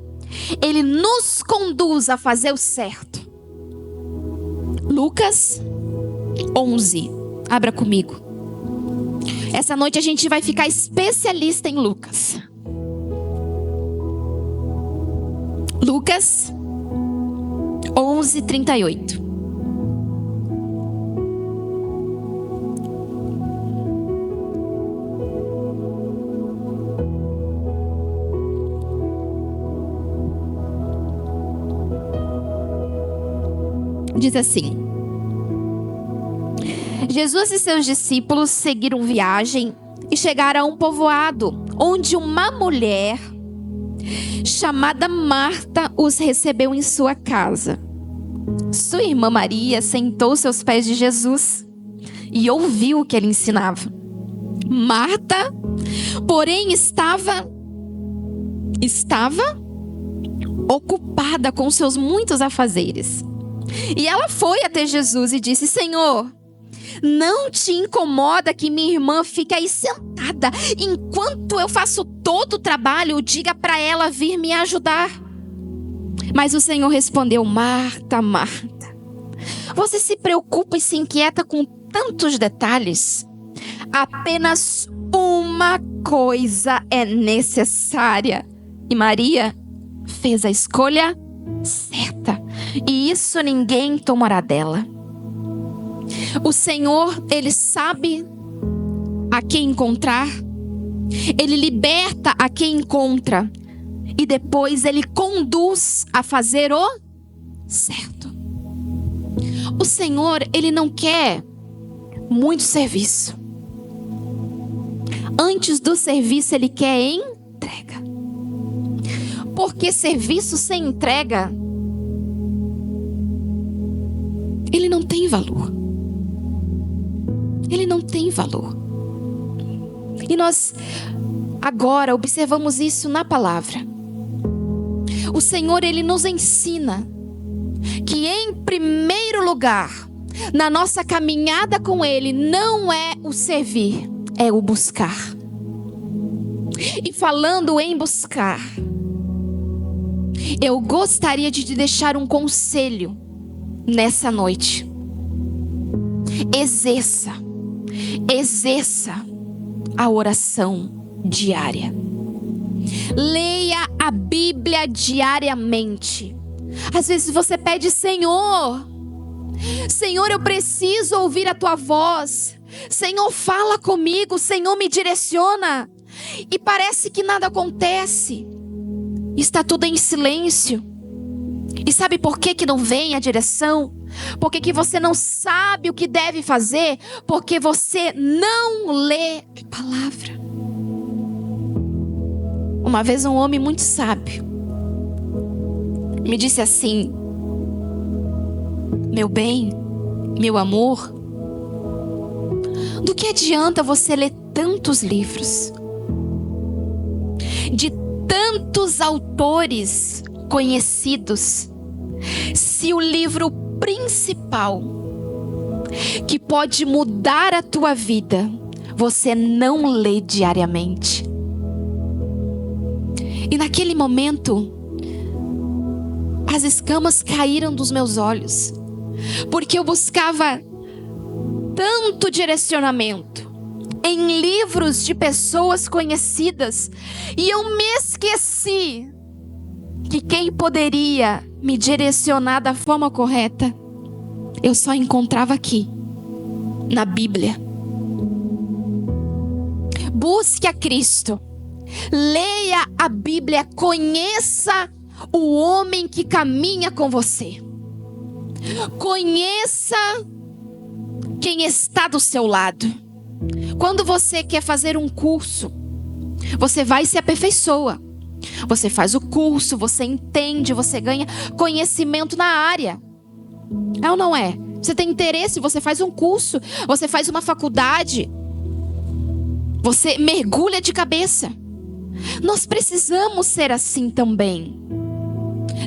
Ele nos conduz a fazer o certo. Lucas 11. Abra comigo. Essa noite a gente vai ficar especialista em Lucas. Lucas 11:38. Diz assim: Jesus e seus discípulos seguiram viagem e chegaram a um povoado onde uma mulher chamada Marta os recebeu em sua casa. Sua irmã Maria sentou-se aos pés de Jesus e ouviu o que ele ensinava. Marta, porém, estava ocupada com seus muitos afazeres. E ela foi até Jesus e disse: Senhor, não te incomoda que minha irmã fique aí sentada enquanto eu faço todo o trabalho? Diga para ela vir me ajudar. Mas o Senhor respondeu: Marta, Marta, você se preocupa e se inquieta com tantos detalhes. Apenas uma coisa é necessária. E Maria fez a escolha certa, e isso ninguém tomará dela. O Senhor, Ele sabe a quem encontrar. Ele liberta a quem encontra. E depois Ele conduz a fazer o certo. O Senhor, Ele não quer muito serviço. Antes do serviço, Ele quer entrega. Porque serviço sem entrega, ele não tem valor. Ele não tem valor. E nós agora observamos isso na palavra. O Senhor, Ele nos ensina que em primeiro lugar, na nossa caminhada com Ele, não é o servir, é o buscar. E falando em buscar, eu gostaria de te deixar um conselho nessa noite. Exerça a oração diária. Leia a Bíblia diariamente. Às vezes você pede: Senhor, eu preciso ouvir a tua voz. Senhor, fala comigo. Senhor, me direciona. E parece que nada acontece. Está tudo em silêncio. E sabe por que não vem a direção? Porque que você não sabe o que deve fazer? Porque você não lê a palavra. Uma vez um homem muito sábio me disse assim: meu bem, meu amor, do que adianta você ler tantos livros, de tantos autores conhecidos, se o livro principal que pode mudar a tua vida você não lê diariamente? E naquele momento as escamas caíram dos meus olhos, porque eu buscava tanto direcionamento em livros de pessoas conhecidas, e eu me esqueci que quem poderia me direcionar da forma correta, eu só encontrava aqui, na Bíblia. Busque a Cristo, leia a Bíblia, conheça o homem que caminha com você, conheça quem está do seu lado. Quando você quer fazer um curso, você vai e se aperfeiçoa. Você faz o curso, você entende, você ganha conhecimento na área. É ou não é? Você tem interesse, você faz um curso, você faz uma faculdade, você mergulha de cabeça. Nós precisamos ser assim também.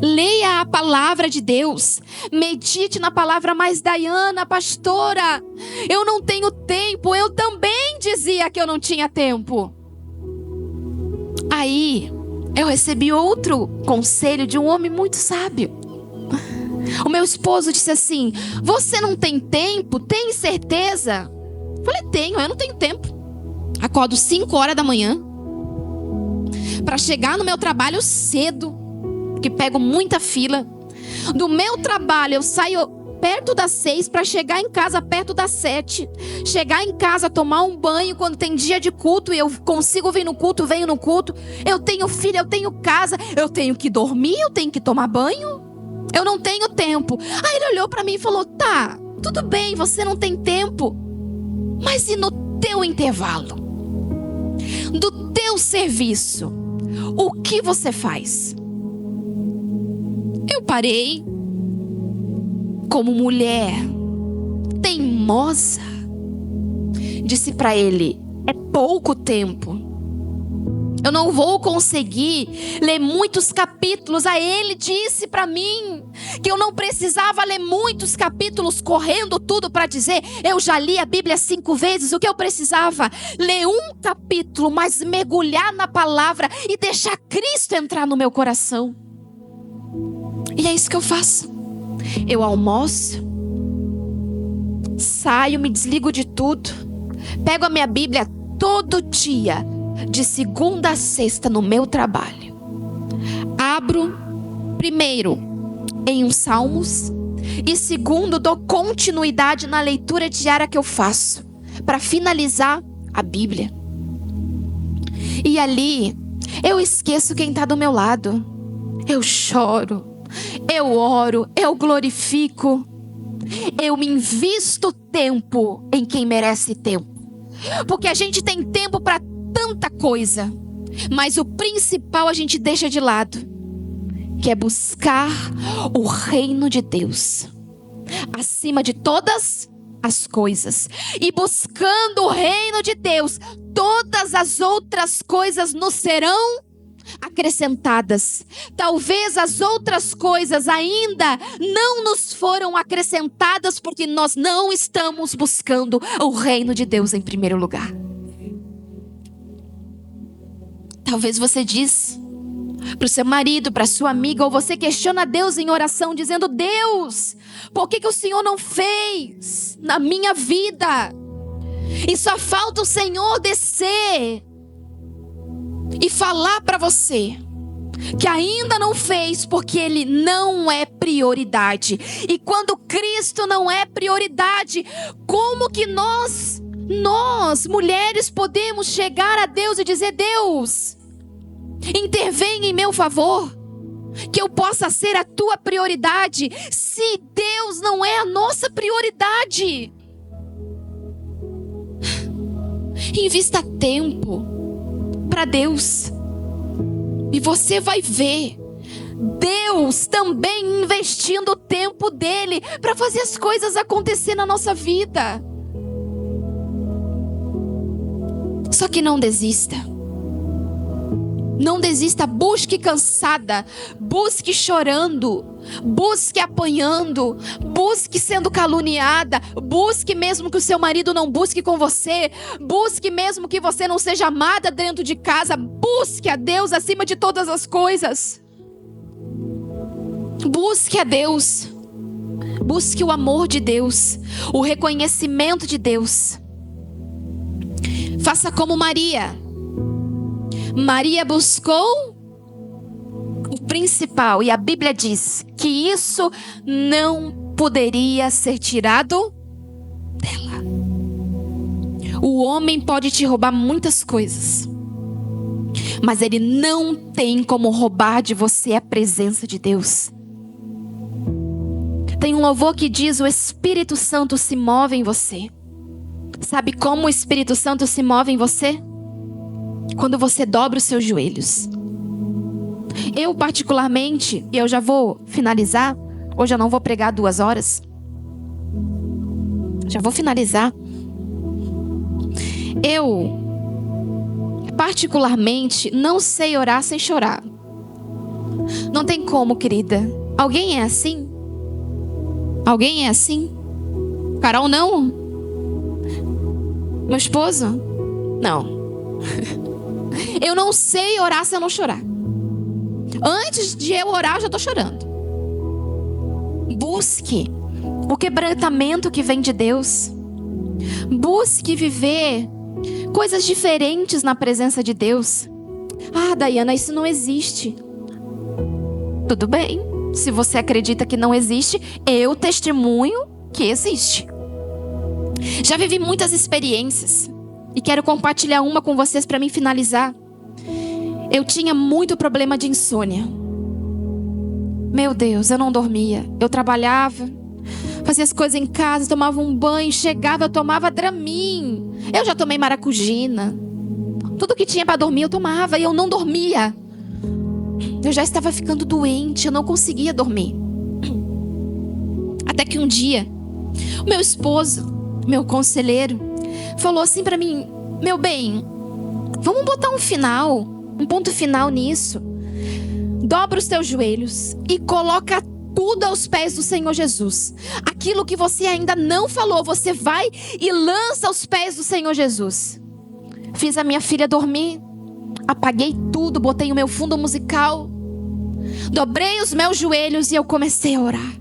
Leia a palavra de Deus, medite na palavra. Mas Dayana, pastora, eu não tenho tempo. Eu também dizia que eu não tinha tempo. Aí eu recebi outro conselho de um homem muito sábio. O meu esposo disse assim: você não tem tempo? Tem certeza? Eu falei: tenho, eu não tenho tempo. Acordo 5 horas da manhã para chegar no meu trabalho cedo, que pego muita fila. Do meu trabalho eu saio perto das 6 para chegar em casa perto das 7. Chegar em casa, tomar um banho quando tem dia de culto e eu consigo vir no culto, venho no culto. Eu tenho filho, eu tenho casa, eu tenho que dormir, eu tenho que tomar banho. Eu não tenho tempo. Aí ele olhou para mim e falou: tá, tudo bem, você não tem tempo, mas e no teu intervalo? Do teu serviço, o que você faz? Eu parei, como mulher teimosa, disse para ele: é pouco tempo. Eu não vou conseguir ler muitos capítulos. Aí ele disse para mim que eu não precisava ler muitos capítulos correndo tudo para dizer: eu já li a Bíblia 5 vezes. O que eu precisava? Ler um capítulo, mas mergulhar na palavra e deixar Cristo entrar no meu coração. E é isso que eu faço. Eu almoço, saio, me desligo de tudo, pego a minha Bíblia todo dia, de segunda a sexta, no meu trabalho. Abro primeiro em um Salmos e segundo dou continuidade na leitura diária que eu faço para finalizar a Bíblia. E ali eu esqueço quem está do meu lado. Eu choro, eu oro, eu glorifico, eu me invisto tempo em quem merece tempo. Porque a gente tem tempo para tanta coisa, mas o principal a gente deixa de lado, que é buscar o reino de Deus acima de todas as coisas. E buscando o reino de Deus, todas as outras coisas nos serão acrescentadas. Talvez as outras coisas ainda não nos foram acrescentadas porque nós não estamos buscando o reino de Deus em primeiro lugar. Talvez você diz para o seu marido, para sua amiga, ou você questiona Deus em oração, dizendo: Deus, por que o Senhor não fez na minha vida? E só falta o Senhor descer e falar para você que ainda não fez, porque Ele não é prioridade. E quando Cristo não é prioridade, como que nós mulheres podemos chegar a Deus e dizer: Deus, intervém em meu favor, que eu possa ser a tua prioridade, se Deus não é a nossa prioridade? Invista tempo para Deus, e você vai ver Deus também investindo o tempo dele para fazer as coisas acontecer na nossa vida. Só que não desista. Não desista, busque cansada, busque chorando, busque apanhando, busque sendo caluniada, busque mesmo que o seu marido não busque com você, busque mesmo que você não seja amada dentro de casa, busque a Deus acima de todas as coisas. Busque a Deus, busque o amor de Deus, o reconhecimento de Deus. Faça como Maria. Maria buscou o principal, e a Bíblia diz que isso não poderia ser tirado dela. O homem pode te roubar muitas coisas, mas ele não tem como roubar de você a presença de Deus. Tem um louvor que diz: o Espírito Santo se move em você. Sabe como o Espírito Santo se move em você? Quando você dobra os seus joelhos. Eu particularmente, e eu já vou finalizar, hoje eu não vou pregar 2 horas, já vou finalizar. Eu particularmente não sei orar sem chorar. Não tem como, querida. Alguém é assim? Alguém é assim? Carol, não? Meu esposo? Não. Eu não sei orar se eu não chorar. Antes de eu orar, eu já estou chorando. Busque o quebrantamento que vem de Deus. Busque viver coisas diferentes na presença de Deus. Ah, Daiana, isso não existe. Tudo bem. Se você acredita que não existe, eu testemunho que existe. Já vivi muitas experiências e quero compartilhar uma com vocês para mim finalizar. Eu tinha muito problema de insônia. Meu Deus, eu não dormia. Eu trabalhava, fazia as coisas em casa, tomava um banho, chegava, eu tomava Dramin. Eu já tomei maracujina. Tudo que tinha para dormir eu tomava e eu não dormia. Eu já estava ficando doente, eu não conseguia dormir. Até que um dia, o meu esposo, meu conselheiro, falou assim para mim: meu bem, vamos botar um ponto final nisso. Dobra os teus joelhos e coloca tudo aos pés do Senhor Jesus. Aquilo que você ainda não falou, você vai e lança aos pés do Senhor Jesus. Fiz a minha filha dormir, apaguei tudo, botei o meu fundo musical, dobrei os meus joelhos e eu comecei a orar.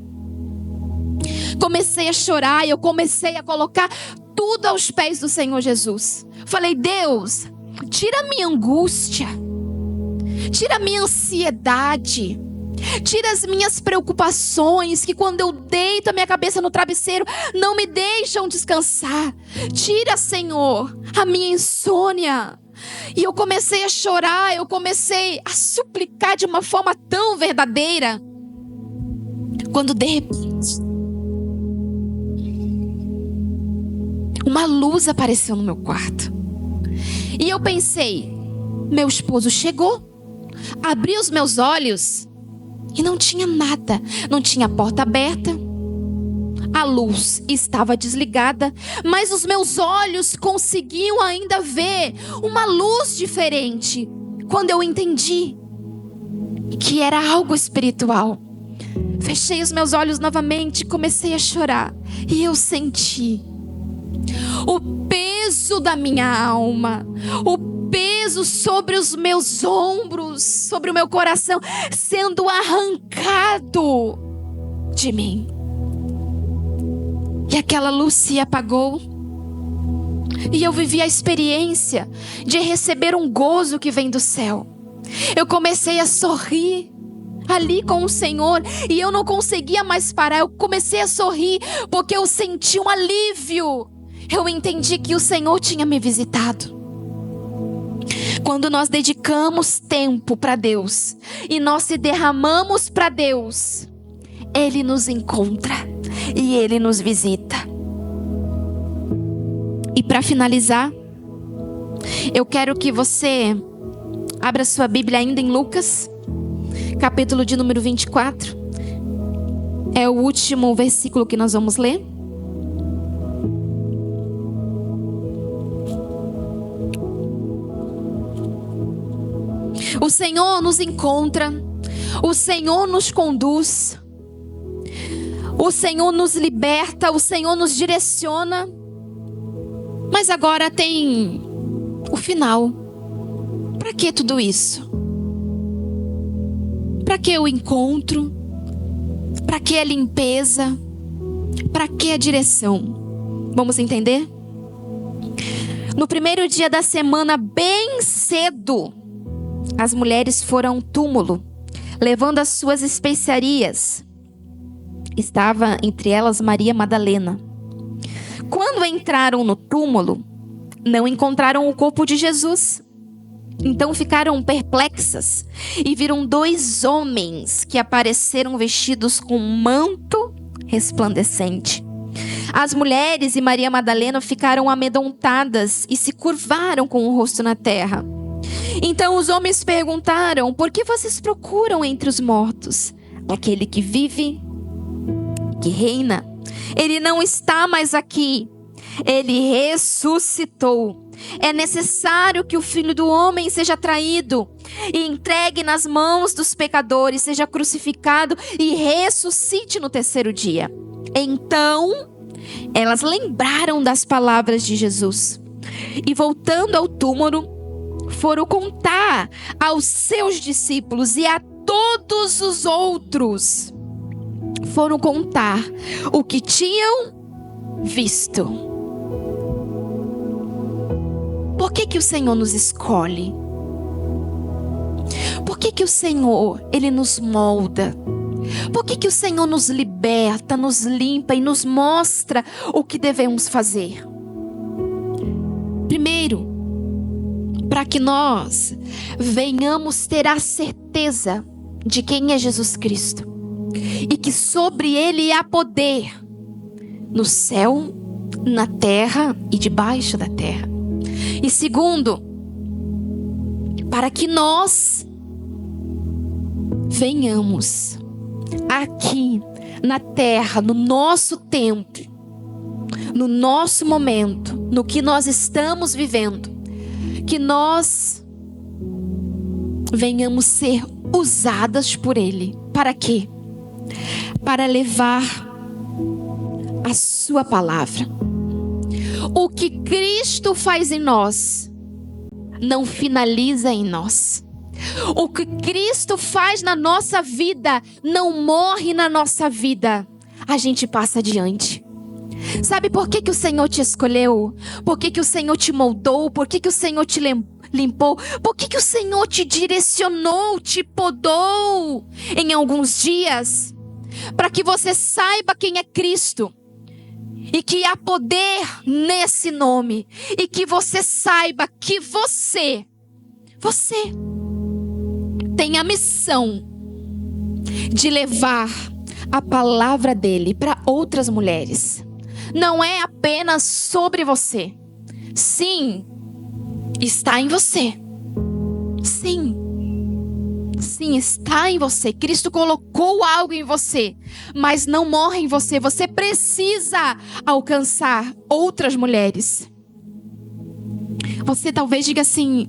Comecei a chorar e eu comecei a colocar tudo aos pés do Senhor Jesus. Falei: Deus, tira a minha angústia, tira a minha ansiedade, tira as minhas preocupações, que quando eu deito a minha cabeça no travesseiro, não me deixam descansar. Tira, Senhor, a minha insônia. E eu comecei a chorar, eu comecei a suplicar de uma forma tão verdadeira, quando de repente uma luz apareceu no meu quarto. E eu pensei: meu esposo chegou. Abri os meus olhos e não tinha nada. Não tinha porta aberta. A luz estava desligada, mas os meus olhos conseguiam ainda ver uma luz diferente. Quando eu entendi que era algo espiritual, fechei os meus olhos novamente, comecei a chorar. E eu senti o peso da minha alma, o peso peso sobre os meus ombros, sobre o meu coração, sendo arrancado de mim. E aquela luz se apagou. E eu vivi a experiência de receber um gozo que vem do céu. Eu comecei a sorrir ali com o Senhor, e eu não conseguia mais parar. Eu comecei a sorrir porque eu senti um alívio. Eu entendi que o Senhor tinha me visitado. Quando nós dedicamos tempo para Deus e nós se derramamos para Deus, Ele nos encontra e Ele nos visita. E para finalizar, eu quero que você abra sua Bíblia ainda em Lucas, capítulo de número 24. É o último versículo que nós vamos ler. O Senhor nos encontra, o Senhor nos conduz, o Senhor nos liberta, o Senhor nos direciona. Mas agora tem o final. Para que tudo isso? Para que o encontro? Para que a limpeza? Para que a direção? Vamos entender? No primeiro dia da semana, bem cedo, as mulheres foram ao túmulo, levando as suas especiarias. Estava entre elas Maria Madalena. Quando entraram no túmulo, não encontraram o corpo de Jesus. Então ficaram perplexas e viram 2 homens que apareceram vestidos com um manto resplandecente. As mulheres e Maria Madalena ficaram amedrontadas e se curvaram com o rosto na terra. Então os homens perguntaram: por que vocês procuram entre os mortos aquele que vive, que reina? Ele não está mais aqui. Ele ressuscitou. É necessário que o Filho do Homem seja traído e entregue nas mãos dos pecadores, seja crucificado e ressuscite no 3º dia. Então, elas lembraram das palavras de Jesus e, voltando ao túmulo, foram contar aos seus discípulos e a todos os outros. Foram contar o que tinham visto. Por que o Senhor nos escolhe? Por que o Senhor, Ele nos molda? Por que o Senhor nos liberta, nos limpa e nos mostra o que devemos fazer? Primeiro, para que nós venhamos ter a certeza de quem é Jesus Cristo e que sobre Ele há poder no céu, na terra e debaixo da terra. E segundo, para que nós venhamos aqui na terra, no nosso tempo, no nosso momento, no que nós estamos vivendo, que nós venhamos ser usadas por Ele. Para quê? Para levar a sua palavra. O que Cristo faz em nós não finaliza em nós. O que Cristo faz na nossa vida não morre na nossa vida. A gente passa adiante. Sabe por que o Senhor te escolheu? Por que o Senhor te moldou? Por que o Senhor te limpou? Por que o Senhor te direcionou, te podou em alguns dias? Para que você saiba quem é Cristo. E que há poder nesse nome. E que você saiba que você tem a missão de levar a palavra dele para outras mulheres. Não é apenas sobre você. Sim, está em você. Sim, está em você. Cristo colocou algo em você, mas não morre em você. Você precisa alcançar outras mulheres. Você talvez diga assim: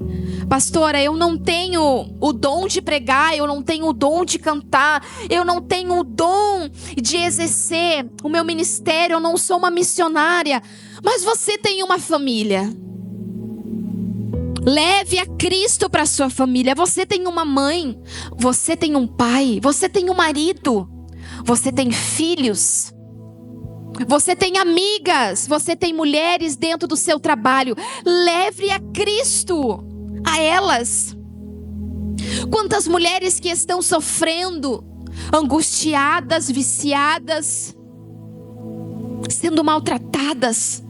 pastora, eu não tenho o dom de pregar, eu não tenho o dom de cantar, eu não tenho o dom de exercer o meu ministério, eu não sou uma missionária. Mas você tem uma família. Leve a Cristo para sua família. Você tem uma mãe, você tem um pai, você tem um marido, você tem filhos, você tem amigas, você tem mulheres dentro do seu trabalho. Leve a Cristo a elas. Quantas mulheres que estão sofrendo, angustiadas, viciadas, sendo maltratadas.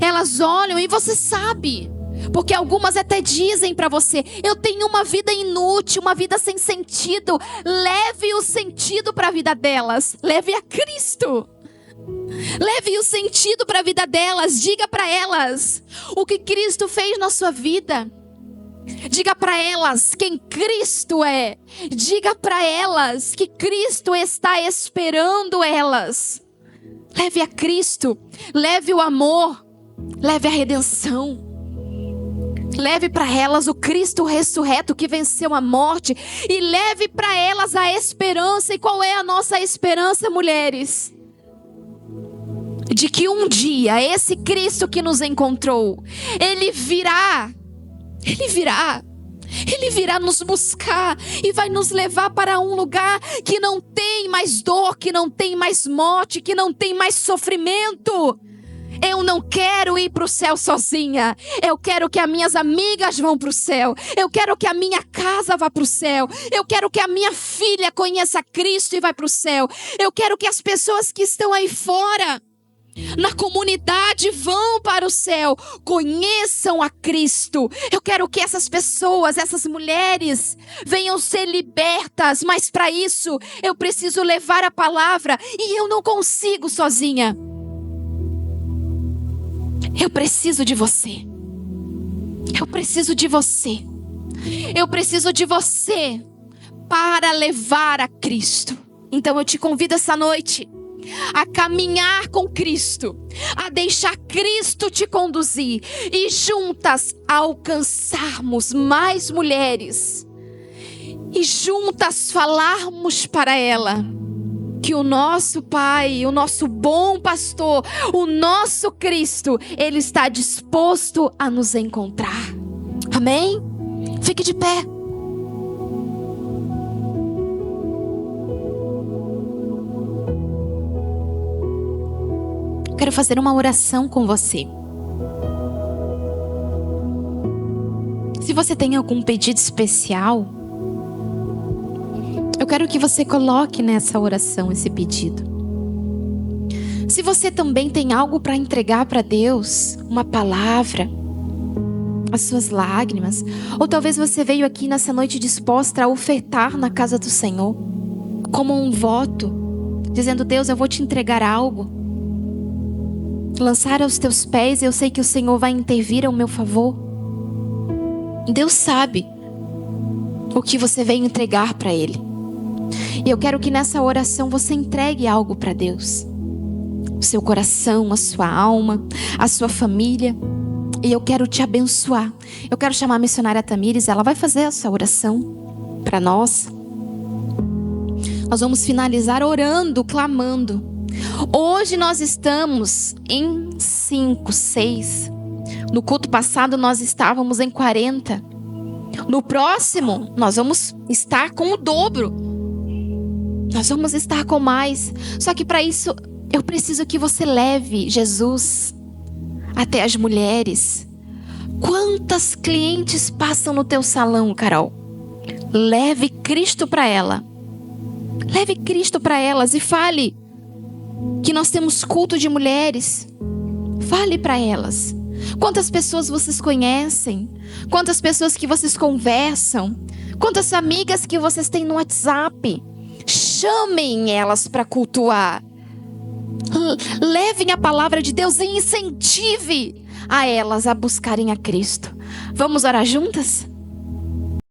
Elas olham e você sabe, porque algumas até dizem para você: eu tenho uma vida inútil, uma vida sem sentido. Leve o sentido para a vida delas. Leve a Cristo. Leve o sentido para a vida delas. Diga para elas o que Cristo fez na sua vida. Diga para elas quem Cristo é. Diga para elas que Cristo está esperando elas. Leve a Cristo. Leve o amor. Leve a redenção. Leve para elas o Cristo ressurreto que venceu a morte. E leve para elas a esperança. E qual é a nossa esperança, mulheres? De que um dia esse Cristo que nos encontrou, Ele virá nos buscar e vai nos levar para um lugar que não tem mais dor, que não tem mais morte, que não tem mais sofrimento. Eu não quero ir para o céu sozinha. Eu quero que as minhas amigas vão para o céu. Eu quero que a minha casa vá para o céu. Eu quero que a minha filha conheça Cristo e vá para o céu. Eu quero que as pessoas que estão aí fora, na comunidade, vão para o céu, conheçam a Cristo. Eu quero que essas pessoas, essas mulheres, venham ser libertas. Mas para isso, eu preciso levar a palavra. E eu não consigo sozinha. Eu preciso de você. Eu preciso de você. Eu preciso de você para levar a Cristo. Então eu te convido essa noite a caminhar com Cristo, a deixar Cristo te conduzir e juntas alcançarmos mais mulheres e juntas falarmos para ela que o nosso Pai, o nosso bom pastor, o nosso Cristo, Ele está disposto a nos encontrar. Amém? Fique de pé. Quero fazer uma oração com você. Se você tem algum pedido especial, eu quero que você coloque nessa oração esse pedido. Se você também tem algo para entregar para Deus, uma palavra, as suas lágrimas, ou talvez você veio aqui nessa noite disposta a ofertar na casa do Senhor, como um voto, dizendo: Deus, eu vou te entregar algo. Lançar aos teus pés, eu sei que o Senhor vai intervir ao meu favor. Deus sabe o que você veio entregar para Ele. E eu quero que nessa oração você entregue algo para Deus. O seu coração, a sua alma, a sua família. E eu quero te abençoar. Eu quero chamar a missionária Tamires, ela vai fazer essa oração para nós. Nós vamos finalizar orando, clamando. Hoje nós estamos em 5, 6. No culto passado nós estávamos em 40. No próximo nós vamos estar com o dobro. Nós vamos estar com mais. Só que para isso eu preciso que você leve Jesus até as mulheres. Quantas clientes passam no teu salão, Carol? Leve Cristo para ela. Leve Cristo para elas e fale que nós temos culto de mulheres. Fale para elas. Quantas pessoas vocês conhecem? Quantas pessoas que vocês conversam? Quantas amigas que vocês têm no WhatsApp? Chamem elas para cultuar. Levem a palavra de Deus e incentive a elas a buscarem a Cristo. Vamos orar juntas?